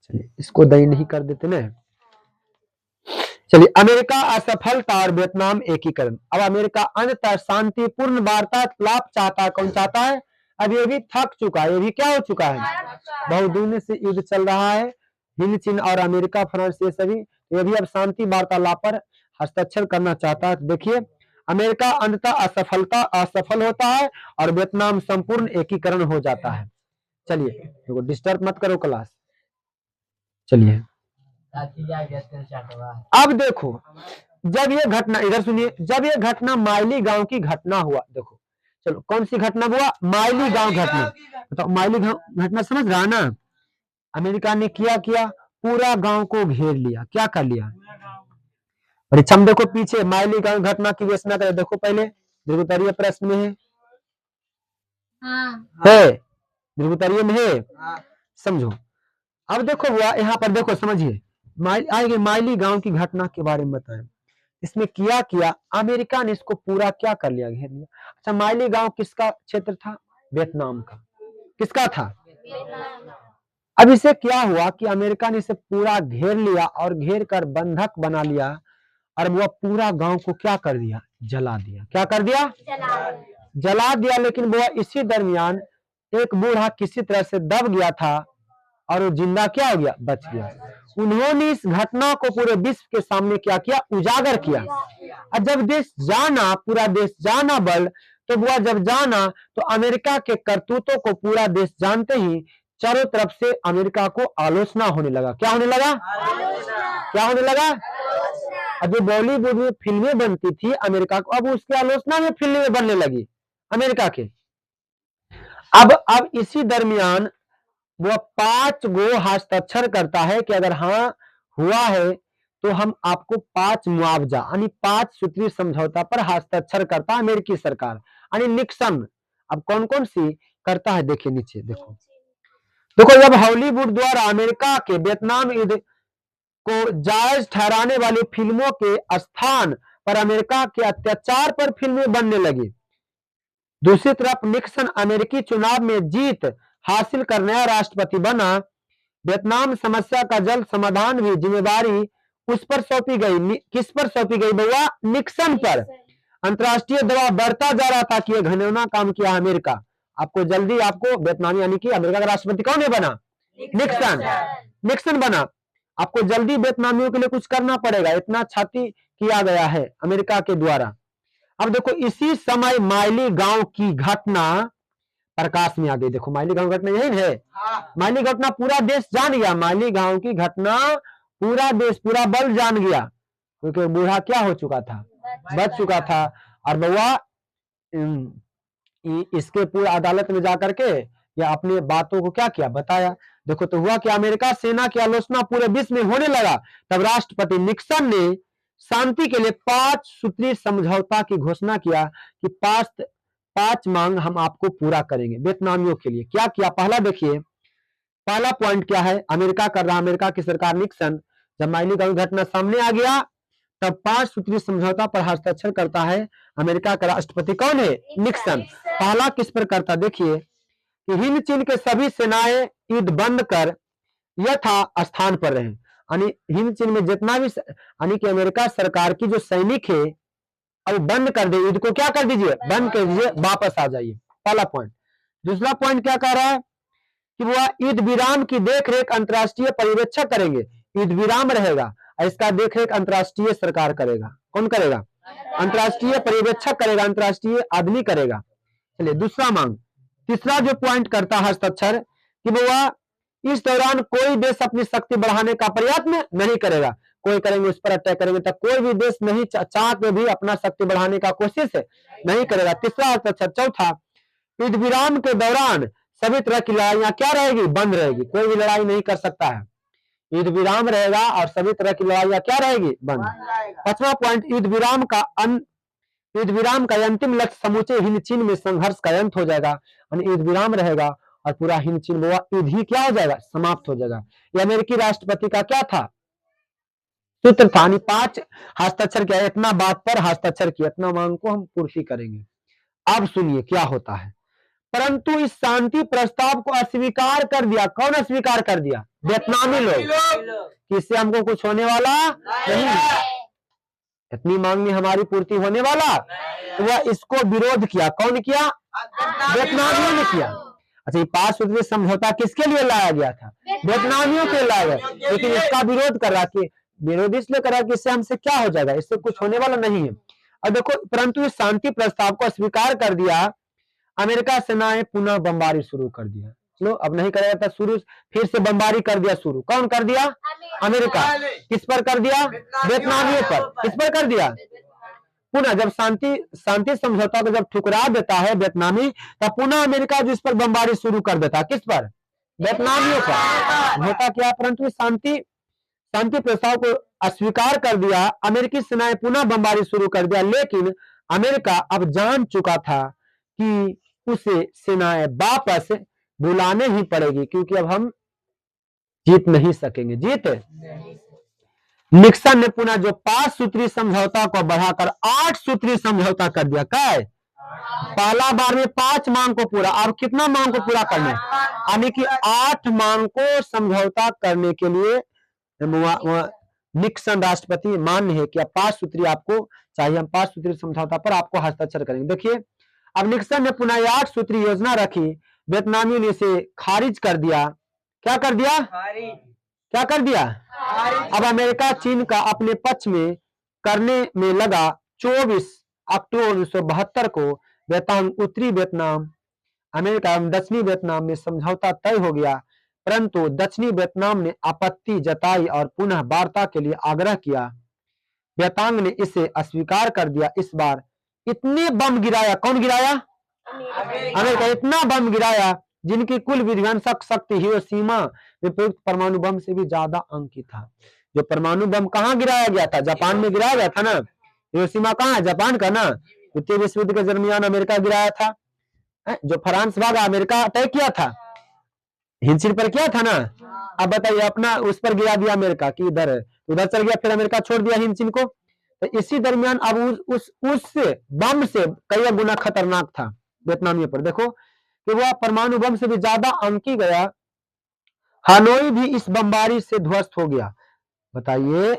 A: चलिए इसको दही नहीं कर देते ना। चलिए, अमेरिका असफलता और वियतनाम एकीकरण। अब अमेरिका अंततः शांतिपूर्ण वार्तालाप चाहता है। कौन चाहता है? अब ये भी थक चुका है, ये भी क्या हो चुका है? बहुदिन से युद्ध चल रहा है, हिंद चीन और अमेरिका फ्रांस ये सभी, ये भी अब शांति वार्तालाप पर हस्ताक्षर करना चाहता है। देखिए, अमेरिका अंततः असफल होता है और वियतनाम संपूर्ण एकीकरण हो जाता है। चलिए, देखो डिस्टर्ब मत करो क्लास। चलिए अब देखो, जब ये घटना, इधर सुनिए, जब ये घटना माइली गांव की घटना हुआ, देखो चलो कौन सी घटना हुआ? माइली गांव घटना। तो माइली गांव घटना समझ रहा है ना? अमेरिका ने किया पूरा गांव को घेर लिया। क्या कर लिया? परीक्षा में देखो पीछे माइली गांव घटना की घोषणा करे। देखो पहले दीर्घोत्तरीय प्रश्न में है, दीर्घोत्तरीय में है, समझो। अब देखो हुआ यहाँ पर, देखो समझिए, आएंगे माइली गांव की घटना के बारे में बताएं। इसमें किया अमेरिका ने इसको पूरा क्या कर लिया? घेर लिया। अच्छा, माइली गांव किसका क्षेत्र था? वियतनाम का। किसका था? अब इसे क्या हुआ कि अमेरिका ने इसे पूरा घेर लिया और घेर कर बंधक बना लिया और वह पूरा गांव को क्या कर दिया? जला दिया। क्या कर दिया? जला दिया। लेकिन वह इसी दरमियान एक बूढ़ा किसी तरह से दब गया था और वो जिंदा क्या हो गया? बच गया। उन्होंने इस घटना को पूरे विश्व के सामने क्या किया? उजागर किया। और जब देश जाना, पूरा देश जाना बल, तो वह जब जाना तो अमेरिका के करतूतों को पूरा देश जानते ही चारों तरफ से अमेरिका को आलोचना होने लगा। क्या होने लगा? क्या होने लगा? अब जो बॉलीवुड में फिल्में बनती थी अमेरिका को, अब उसकी आलोचना में फिल्में बनने लगी अमेरिका के। अब इसी दरमियान वो 5 गो हस्ताक्षर करता है कि अगर हाँ हुआ है तो हम आपको 5 मुआवजा यानी 5 सूत्रीय समझौता पर हस्ताक्षर करता है अमेरिकी सरकार यानी निक्सन। अब कौन कौन सी करता है? देखिए नीचे देखो, जब हॉलीवुड द्वारा अमेरिका के वियतनाम युद्ध को जायज ठहराने वाली फिल्मों के स्थान पर अमेरिका के अत्याचार पर फिल्में बनने लगी। दूसरी तरफ निक्सन अमेरिकी चुनाव में जीत हासिल कर नया राष्ट्रपति बना। वियतनाम समस्या का जल्द समाधान भी जिम्मेदारी उस पर सौंपी गई। किस पर सौंपी गई भैया? निक्सन पर। अंतर्राष्ट्रीय दबाव बढ़ता जा रहा था कि यह घिनौना काम किया अमेरिका। आपको जल्दी आपको वियतनामी यानी कि अमेरिका का राष्ट्रपति कौन है बना? निक्सन बना। आपको जल्दी वियतनामियों के लिए कुछ करना पड़ेगा, इतना छाती किया गया है अमेरिका के द्वारा। अब देखो इसी समय माइली गांव की घटना प्रकाश में आ गई। देखो माइली गांव घटना यही है। माइली घटना पूरा देश जान गया। माइली गांव की घटना पूरा देश, पूरा बल जान गया, क्योंकि बूढ़ा क्या हो चुका था? बच चुका था। और बउआ इसके पूरा अदालत में जाकर के या अपने बातों को क्या किया? बताया। देखो तो हुआ कि अमेरिका सेना की आलोचना पूरे विश्व में होने लगा। तब राष्ट्रपति निक्सन ने शांति के लिए 5 सूत्रीय समझौता की घोषणा किया कि 5 मांग हम आपको पूरा करेंगे वियतनामियों के लिए। क्या किया? पहला देखिए, पहला पॉइंट क्या है? अमेरिका कर रहा, अमेरिका की सरकार निक्सन जब माइली गांव घटना सामने आ गया तब 5 सूत्रीय समझौता पर हस्ताक्षर करता है अमेरिका का राष्ट्रपति कौन है? निक्सन। पहला किस पर करता? देखिए कि हिंद चीन के सभी सेनाएं युद्ध बंद कर यथा स्थान पर रहे। यानी हिंद चीन में जितना भी यानी कि अमेरिका सरकार की जो सैनिक है अब बंद कर दे, युद्ध को क्या कर दीजिए? बंद कर दीजिए, वापस आ जाइए। पहला पॉइंट। दूसरा पॉइंट क्या कह रहा है कि वह युद्ध विराम की देखरेख अंतर्राष्ट्रीय पर्यवेक्षक करेंगे। युद्ध विराम रहेगा, इसका देखरेख अंतर्राष्ट्रीय सरकार करेगा। कौन करेगा? अंतर्राष्ट्रीय पर्यवेक्षक करेगा, अंतर्राष्ट्रीय आदमी करेगा। चलिए दूसरा मांग। तीसरा जो पॉइंट करता है हस्ताक्षर कि वह इस दौरान कोई देश अपनी शक्ति बढ़ाने का प्रयत्न नहीं करेगा। कोई करेंगे उस पर अटैक करेंगे, तब कोई भी देश नहीं चाह के भी अपना शक्ति बढ़ाने का कोशिश नहीं करेगा। तीसरा हस्ताक्षर। चौथा, युद्ध विराम के दौरान सभी तरह की लड़ाइयां क्या रहेगी? बंद रहेगी। कोई भी लड़ाई नहीं कर सकता है। युद्ध विराम रहेगा और सभी तरह की लड़ाइयां क्या रहेगी, बंद। 5वां पॉइंट, युद्ध विराम का अंतिम लक्ष्य समूचे हिंद चीन में संघर्ष का अंत हो जाएगा। युद्ध विराम रहेगा और पूरा हिंद चीन युद्ध ही क्या हो जाएगा, समाप्त हो जाएगा। ये अमेरिकी राष्ट्रपति का क्या था, सूत्र था। 5 हस्ताक्षर किया, इतना बात पर हस्ताक्षर किया, इतना मांग को हम पूर्ति करेंगे। अब सुनिए क्या होता है। परंतु इस शांति प्रस्ताव को अस्वीकार कर दिया। कौन अस्वीकार कर दिया, वियतनामी लोग, कि इससे हमको कुछ होने वाला नहीं है, इतनी मांग में हमारी पूर्ति होने वाला। तो वह इसको विरोध किया। कौन किया, वियतनामियों ने किया। अच्छा, ये 5 सूत्रीय समझौता किसके लिए लाया गया था, वियतनामियों के लिए लाया गया, लेकिन इसका विरोध कर रहा कि विरोध इसलिए कर रहा कि इससे हमसे क्या हो जाएगा, इससे कुछ होने वाला नहीं है। और देखो, परंतु इस शांति प्रस्ताव को स्वीकार कर दिया, अमेरिका सेना ने पुनः बमबारी शुरू कर दिया। लो, अब नहीं करेगा था शुरू, फिर से बमबारी कर दिया शुरू। कौन कर दिया, अमेरिका। किस पर कर दिया, वियतनामियों पर। किस पर कर दिया, पुनः जब शांति समझौता को जब ठुकरा देता है वियतनामी, तब पुनः अमेरिका जिस पर बमबारी शुरू कर देता। किस पर, वियतनामियों पर। होता क्या, परंतु शांति प्रस्ताव को अस्वीकार कर दिया, अमेरिकी सेनाएं पुनः बमबारी शुरू कर दिया। लेकिन अमेरिका अब जान चुका था कि उसे सेनाएं वापस बुलाने ही पड़ेगी, क्योंकि अब हम जीत नहीं सकेंगे। निक्सन ने पुनः जो 5 सूत्रीय समझौता को बढ़ाकर 8 सूत्रीय समझौता कर दिया। क्या है, पहला बार में 5 मांग को पूरा, अब कितना मांग को पूरा करना, यानी कि 8 मांग को समझौता करने के लिए निक्सन राष्ट्रपति मान्य है कि अब 5 सूत्रीय आपको चाहिए, हम 5 सूत्रीय समझौता पर आपको हस्ताक्षर करेंगे। देखिए, अब निक्सन ने पुनः 8 सूत्रीय योजना रखी, वियतनामियों ने इसे खारिज कर दिया। क्या कर दिया, क्या कर दिया। अब अमेरिका चीन का अपने पक्ष में करने में लगा। 24 अक्टूबर 1972 को उत्तरी वियतनाम, अमेरिका एवं दक्षिणी वियतनाम में समझौता तय हो गया, परंतु दक्षिणी वियतनाम ने आपत्ति जताई और पुनः वार्ता के लिए आग्रह किया। वियतनाम ने इसे अस्वीकार कर दिया। इस बार इतने बम गिराया, कौन गिराया, अमेरिका, इतना बम गिराया जिनकी कुल विध्वंसक शक्ति हिरोशिमा में प्रयुक्त परमाणु बम से भी ज्यादा अंकित था। जो परमाणु बम कहाँ गिराया गया था, जापान में गिराया गया था ना। हिरोशिमा कहाँ है, जापान का ना। द्वितीय विश्व युद्ध के दरमियान अमेरिका गिराया था। जो फ्रांस भागा, अमेरिका तय किया था, हिंदचीन पर किया था ना। अब बताइए, अपना उस पर गिरा दिया अमेरिका की इधर उधर चल गया, फिर अमेरिका छोड़ दिया हिंदचीन को। तो इसी दरमियान अब उस बम से कई गुना खतरनाक था वियतनामियों पर। देखो कि वह परमाणु बम से भी ज्यादा आंकी गया। हानोई भी इस बमबारी से ध्वस्त हो गया। बताइए,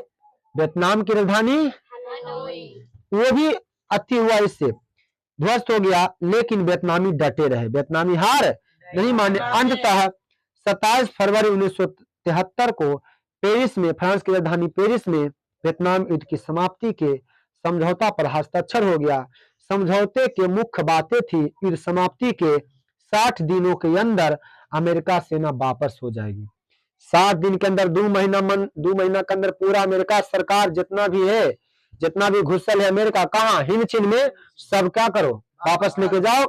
A: वियतनाम की राजधानी वो भी अति हुआ, इससे ध्वस्त हो गया। लेकिन वियतनामी डटे रहे, वियतनामी हार नहीं माने। अंततः 27 फरवरी 1973 को पेरिस में, फ्रांस की राजधानी पेरिस में वियतनाम युद्ध की समाप्ति के समझौता पर हस्ताक्षर हो गया। समझौते के मुख्य बातें थी, युद्ध समाप्ति के 60 दिनों के अंदर अमेरिका सेना वापस हो जाएगी। 7 दिन के अंदर, 2 महीना के अंदर पूरा अमेरिका सरकार जितना भी है, जितना भी घुसल है अमेरिका, कहाँ, हिंद चीन में, सब क्या करो, वापस लेके जाओ।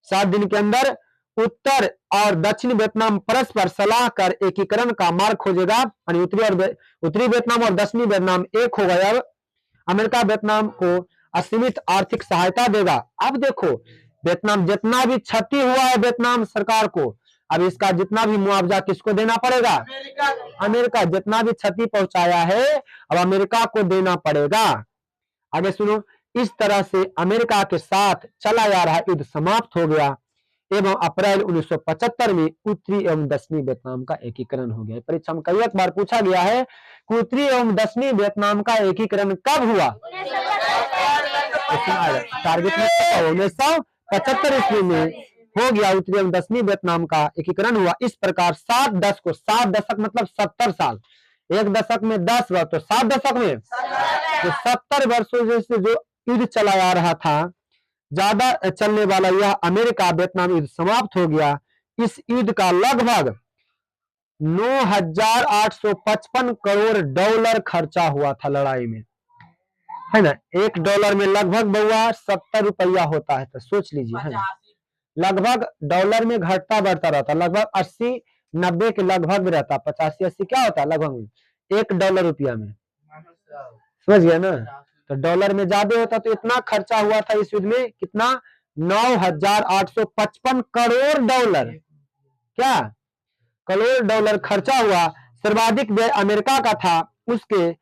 A: 7 दिन के अंदर उत्तर और दक्षिण वियतनाम परस्पर सलाह कर एकीकरण का मार्ग खोजेगा। उत्तरी वियतनाम और दक्षिणी वियतनाम एक हो गया। अब अमेरिका वियतनाम को असीमित आर्थिक सहायता देगा। अब देखो, वियतनाम जितना भी क्षति हुआ है वियतनाम सरकार को, अब इसका जितना भी मुआवजा किसको देना पड़ेगा, अमेरिका। जितना भी क्षति पहुंचाया है अब अमेरिका को देना पड़ेगा। आगे सुनो, इस तरह से अमेरिका के साथ चला जा रहा युद्ध समाप्त हो गया एवं अप्रैल 1975 में उत्तरी एवं दक्षिणी वियतनाम का एकीकरण हो गया। परीक्षा में कई बार पूछा गया है कि उत्तरी एवं दक्षिणी वियतनाम का एकीकरण कब हुआ। टारगेट में 1975 ईस्वी में हो गया, उत्तरी एवं दक्षिणी वियतनाम का एकीकरण हुआ। इस प्रकार 7 दशक मतलब 70 साल, एक दशक में 10 वर्ष, तो 7 दशक में तो 70 वर्षों से जो युद्ध चला आ रहा था, ज्यादा चलने वाला यह अमेरिका वियतनाम युद्ध समाप्त हो गया। इस युद्ध का लगभग 9,855 करोड़ डॉलर खर्चा हुआ था लड़ाई में, है ना। $1 में लगभग बउआ 70 रुपया होता है, तो सोच लीजिए, है ना। लगभग डॉलर में घटता बढ़ता रहता, लगभग 80 90 के लगभग में रहता, 85-80 क्या होता है लगभग में, $1 रुपया में, समझ गया ना। तो डॉलर में ज्यादा होता तो इतना खर्चा हुआ था इस युद्ध में, कितना, 9,855 करोड़ डॉलर, क्या करोड़ डॉलर खर्चा हुआ। सर्वाधिक व्यय अमेरिका का था, उसके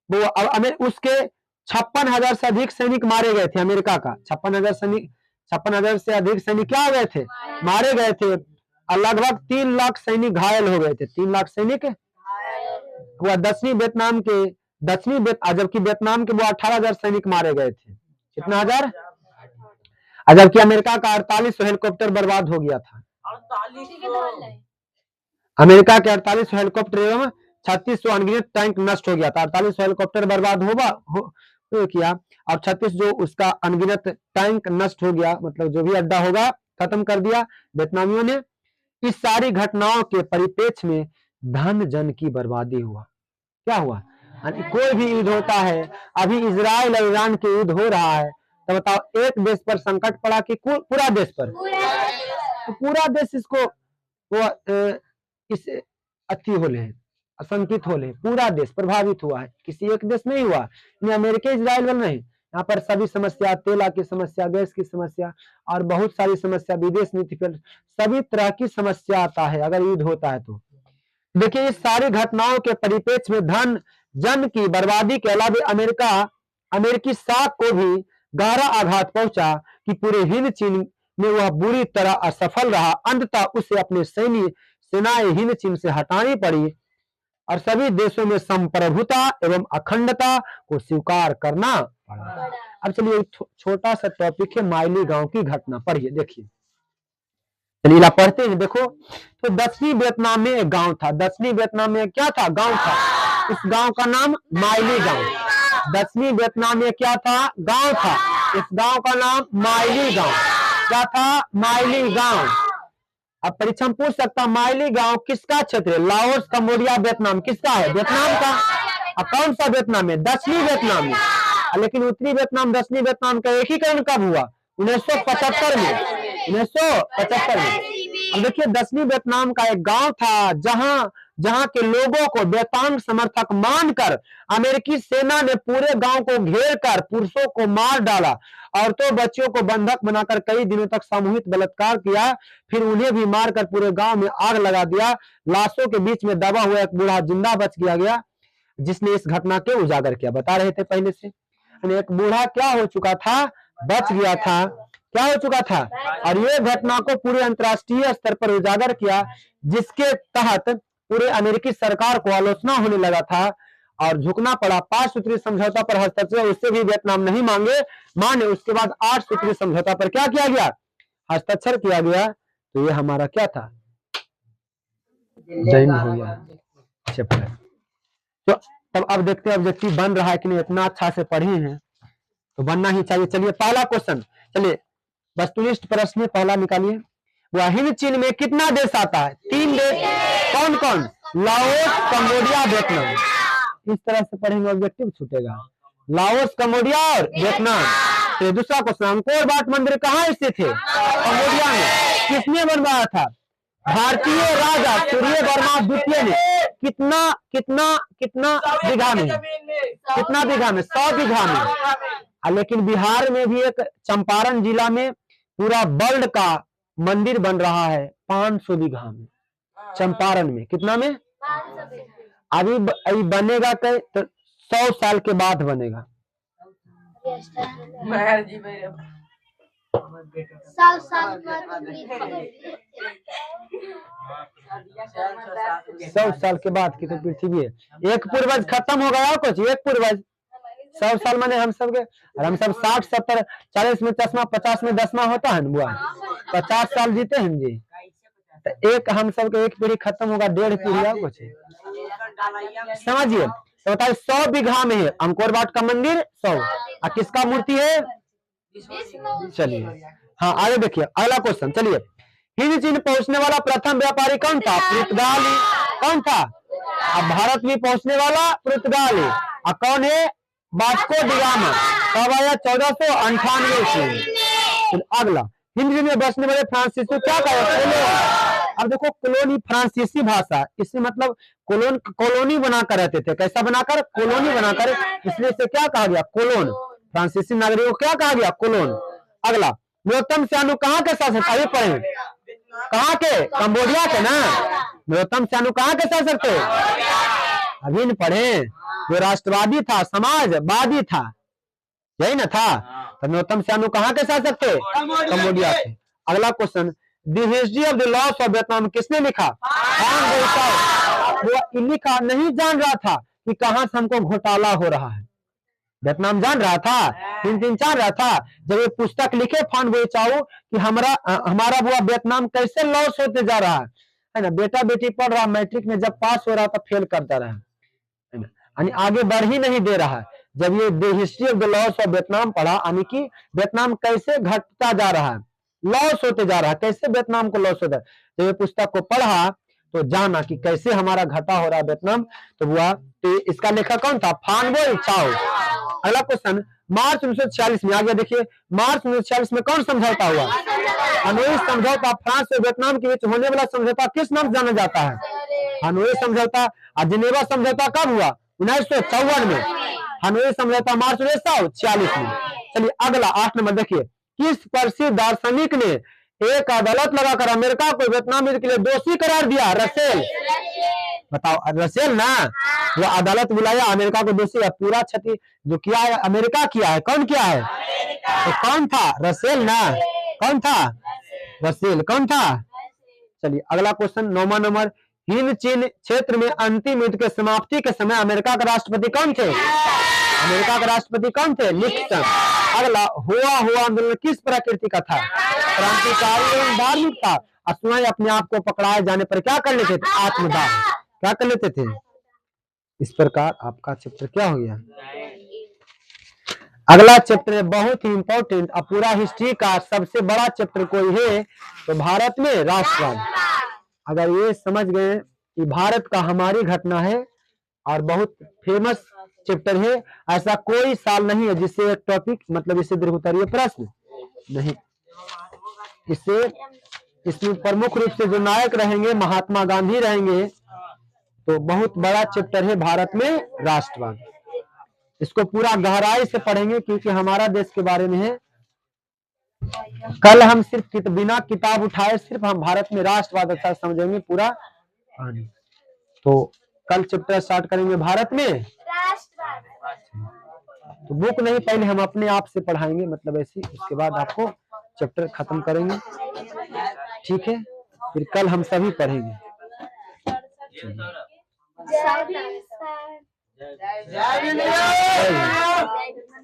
A: उसके 56,000 से अधिक सैनिक मारे गए थे। अमेरिका का 56,000 से अधिक सैनिक क्या हो गए थे, मारे गए थे, और लगभग 3 लाख सैनिक घायल हो गए थे। 3 लाख सैनिक वह जबकि वियतनाम के वो 18,000 सैनिक मारे गए थे। कितना हजार, जबकि अमेरिका का 48 हेलीकॉप्टर बर्बाद हो गया था।
B: 48
A: अमेरिका के 48 हेलीकॉप्टर एवं 3600 अनगिनत टैंक नष्ट हो गया था। 48 हेलीकॉप्टर बर्बाद किया और 36 जो उसका अनगिनत टैंक नष्ट हो गया, मतलब जो भी अड्डा होगा खत्म कर दिया वियतनामियों ने। इस सारी घटनाओं के परिप्रेक्ष्य में धन जन की बर्बादी हुआ। क्या हुआ, कोई भी युद्ध होता है, अभी इजराइल और ईरान के युद्ध हो रहा है, तो बताओ एक देश पर संकट पड़ा कि पूरा देश पर, तो पूरा देश इसको वो इस अति होले आशंकित होले, पूरा देश प्रभावित हुआ है, किसी एक देश नहीं हुआ। अमेरिका इजराइल वाला नहीं, यहाँ पर सभी समस्या, तेल की समस्या, गैस की समस्या और बहुत सारी समस्या, विदेश नीति पर सभी तरह की समस्या आता है अगर युद्ध होता है तो। देखिए इस सारी घटनाओं के परिप्रेक्ष्य में धन जन की बर्बादी के अलावा अमेरिकी साख को भी गहरा आघात पहुंचा कि पूरे हिंद चीन में वह बुरी तरह असफल रहा। अंततः उसे अपने सेनाएं हिंद चीन से हटानी पड़ी और सभी देशों में संप्रभुता एवं अखंडता को स्वीकार करना पड़ा। अब चलिए छोटा सा टॉपिक है माइली गांव की घटना, पढ़िए देखिए, चलिए पढ़ते हैं। देखो तो दक्षिणी वियतनाम में एक गांव था। दक्षिणी वियतनाम में क्या था, गांव था। इस गांव का नाम माइली गांव। दक्षिणी वियतनाम में क्या था, गांव था। इस गांव का नाम माइली गांव। क्या था, माइली गांव। अब परीक्षा में पूछ सकता, माइली गांव किसका क्षेत्र है, लाओस, कंबोडिया, वियतनाम, किसका है, वियतनाम का। अब कौन सा वियतनाम है, दक्षिणी वियतनाम में। लेकिन उत्तरी वियतनाम दक्षिणी वियतनाम का एकीकरण कब हुआ, 1975 में, 1975 में। अब देखिए दक्षिणी वियतनाम का एक गांव था जहां के लोगों को वेतांग समर्थक मानकर अमेरिकी सेना ने पूरे गांव को घेर कर पुरुषों को मार डाला, औरतों बच्चियों को बंधक बनाकर कई दिनों तक सामूहिक बलात्कार किया, फिर उन्हें भी मारकर पूरे गांव में आग लगा दिया। लाशों के बीच में दबा हुआ एक बूढ़ा जिंदा बच गया जिसने इस घटना के उजागर किया। बता रहे थे पहले से, एक बूढ़ा क्या हो चुका था, बच गया था, क्या हो चुका था, और ये घटना को पूरे अंतर्राष्ट्रीय स्तर पर उजागर किया, जिसके तहत पूरे अमेरिकी सरकार को आलोचना होने लगा था और झुकना पड़ा। 5 सूत्रीय समझौता पर हस्ताक्षर, उससे भी वियतनाम नहीं माने। उसके बाद 8 सूत्रीय समझौता पर क्या किया गया, हस्ताक्षर किया गया। तो ये हमारा क्या था, जैन हो गया। तो तब अब देखते हैं ऑब्जेक्टिव बन रहा है कि नहीं, इतना अच्छा से पढ़े हैं तो बनना ही चाहिए। चलिए पहला क्वेश्चन, चलिए वस्तुनिष्ठ प्रश्न पहला निकालिए। वह हिंद चीन में कितना देश आता है, 3 देश। कौन कौन, लाओस, कंबोडिया, वियतनाम। इस तरह से पढ़ेंगे ऑब्जेक्टिव छूटेगा, लाओस, कंबोडिया और वियतनाम। तो दूसरा क्वेश्चन, अंकोर वाट मंदिर कहाँ स्थित है, कंबोडिया में। किसने बनवाया था, भारतीय राजा सूर्यवर्मा द्वितीय ने। कितना बीघा में, कितना बीघा में, 100 बीघा में। लेकिन बिहार में भी एक चंपारण जिला में पूरा वर्ल्ड का मंदिर बन रहा है 500 बीघा में, चंपारण में। कितना में, अभी बनेगा तो 100 साल के बाद बनेगा। 100 साल के बाद की तो पृथ्वी है। एक पूर्वज खत्म हो गया, कुछ एक पूर्वज 100 साल माने हम सब के, और हम सब 60, 70, 40 में 10वां, 50 में 10वां होता है ना, 50 साल जीते हैं जी। तो एक हम सब के एक पीढ़ी खत्म होगा, 1.5 पीढ़ी कुछ समझिए। तो बताइए 100 बीघा में है अंकोर वाट का मंदिर, 100। और किसका मूर्ति है, चलिए हाँ आगे देखिए अगला क्वेश्चन। चलिए हिंद चीन पहुंचने वाला प्रथम व्यापारी कौन था, पुर्तगाली। कौन था, अब भारत में पहुंचने वाला पुर्तगाली। और कौन है, वास्को डी गामा। कब आया, 1498 से। अगला, हिंद में बसने वाले फ्रांसीसी क्या कहे, अब देखो कॉलोनी फ्रांसीसी भाषा, इसमें मतलब कॉलोनी बनाकर रहते थे। कैसा बनाकर? कॉलोनी बनाकर, इसलिए इसे क्या कहा गया? कॉलोन। फ्रांसीसी नागरिकों को क्या कहा गया? कॉलोन। अगला, न्यूनतम श्यानु कहाँ के शासक? अभी पढ़े, कहाँ के? कंबोडिया के ना। न्यूनतम श्यानु कहाँ के शासक थे? अभी न पढ़े। जो राष्ट्रवादी था, समाजवादी था, यही ना था। तो न्यूनतम श्यानु कहाँ के शासक थे? कंबोडिया के। अगला question, the history of the loss of Vietnam किसने लिखा? वो लिखा, नहीं जान रहा था कि कहां से हमको घोटाला हो रहा है। वियतनाम जान रहा था, तीन जान रहा था। जब ये पुस्तक लिखे फान बोइचाओ कि हमारा बुआ वियतनाम कैसे लॉस होते जा रहा है ना। बेटा बेटी पढ़ रहा, मैट्रिक में जब पास हो रहा था फेल करता रहा, है ना, यानी आगे बढ़ ही नहीं दे रहा। जब ये the history of the loss of Vietnam पढ़ा, यानी कि वियतनाम कैसे घटता जा रहा है, लॉस होते जा रहा है, कैसे वियतनाम को लॉस होता है। जब ये पुस्तक को पढ़ा तो जाना कि कैसे हमारा घाटा हो रहा है वियतनाम। तो हुआ, तो इसका लेखक कौन था? फान बोइचाओ। अगला क्वेश्चन, मार्च 1946 में आ गया। देखिए, मार्च 1946 में कौन समझौता हुआ? हनोई समझौता। फ्रांस और वियतनाम के बीच होने वाला समझौता किस नाम से जाना जाता है? हनोई समझौता। और जिनेवा समझौता कब हुआ? 1954 में। हनोई समझौता मार्च 1946 में। चलिए अगला 8 नंबर देखिए, किस प्रसिद्ध दार्शनिक ने एक अदालत लगाकर अमेरिका को वियतनाम युद्ध के लिए दोषी करार दिया? रसेल। बताओ, रसेल ना। वो अदालत बुलाया, अमेरिका को दोषी है। पूरा क्षति जो किया है अमेरिका किया है। कौन किया है? तो कौन था? रसेल ना। कौन था? रसेल। कौन था? चलिए अगला क्वेश्चन 9वां नंबर, हिंद चीन क्षेत्र में अंतिम युद्ध के समाप्ति के समय अमेरिका के राष्ट्रपति कौन थे? अमेरिका के राष्ट्रपति कौन थे? निक्सन। अगला, हुआ आंदोलन किस प्रकृति का था? क्रांतिकारी एवं धार्मिक था। असुनाई अपने आप को पकड़ाए जाने पर क्या कर लेते थे? आत्मदाह। क्या कर लेते थे? इस प्रकार आपका चैप्टर क्या हो गया? अगला चैप्टर है बहुत ही इंपॉर्टेंट। अब पूरा हिस्ट्री का सबसे बड़ा चैप्टर कोई है तो भारत में राष्ट्रवाद। अगर ये समझ गए कि भारत का हमारी घटना है और बहुत फेमस चैप्टर है, ऐसा कोई साल नहीं है जिससे एक टॉपिक मतलब इससे दीर्घोत्तरीय प्रश्न नहीं। इसमें प्रमुख रूप से जो नायक रहेंगे महात्मा गांधी रहेंगे। तो बहुत बड़ा चैप्टर है भारत में राष्ट्रवाद। इसको पूरा गहराई से पढ़ेंगे क्योंकि हमारा देश के बारे में है। कल हम सिर्फ बिना किताब उठाए सिर्फ हम भारत में राष्ट्रवाद अच्छा समझेंगे पूरा। तो कल चैप्टर स्टार्ट करेंगे भारत में। तो बुक नहीं, पहले हम अपने आप से पढ़ाएंगे, मतलब ऐसी, उसके बाद आपको चैप्टर खत्म करेंगे। ठीक है, फिर कल हम सभी पढ़ेंगे।
C: जय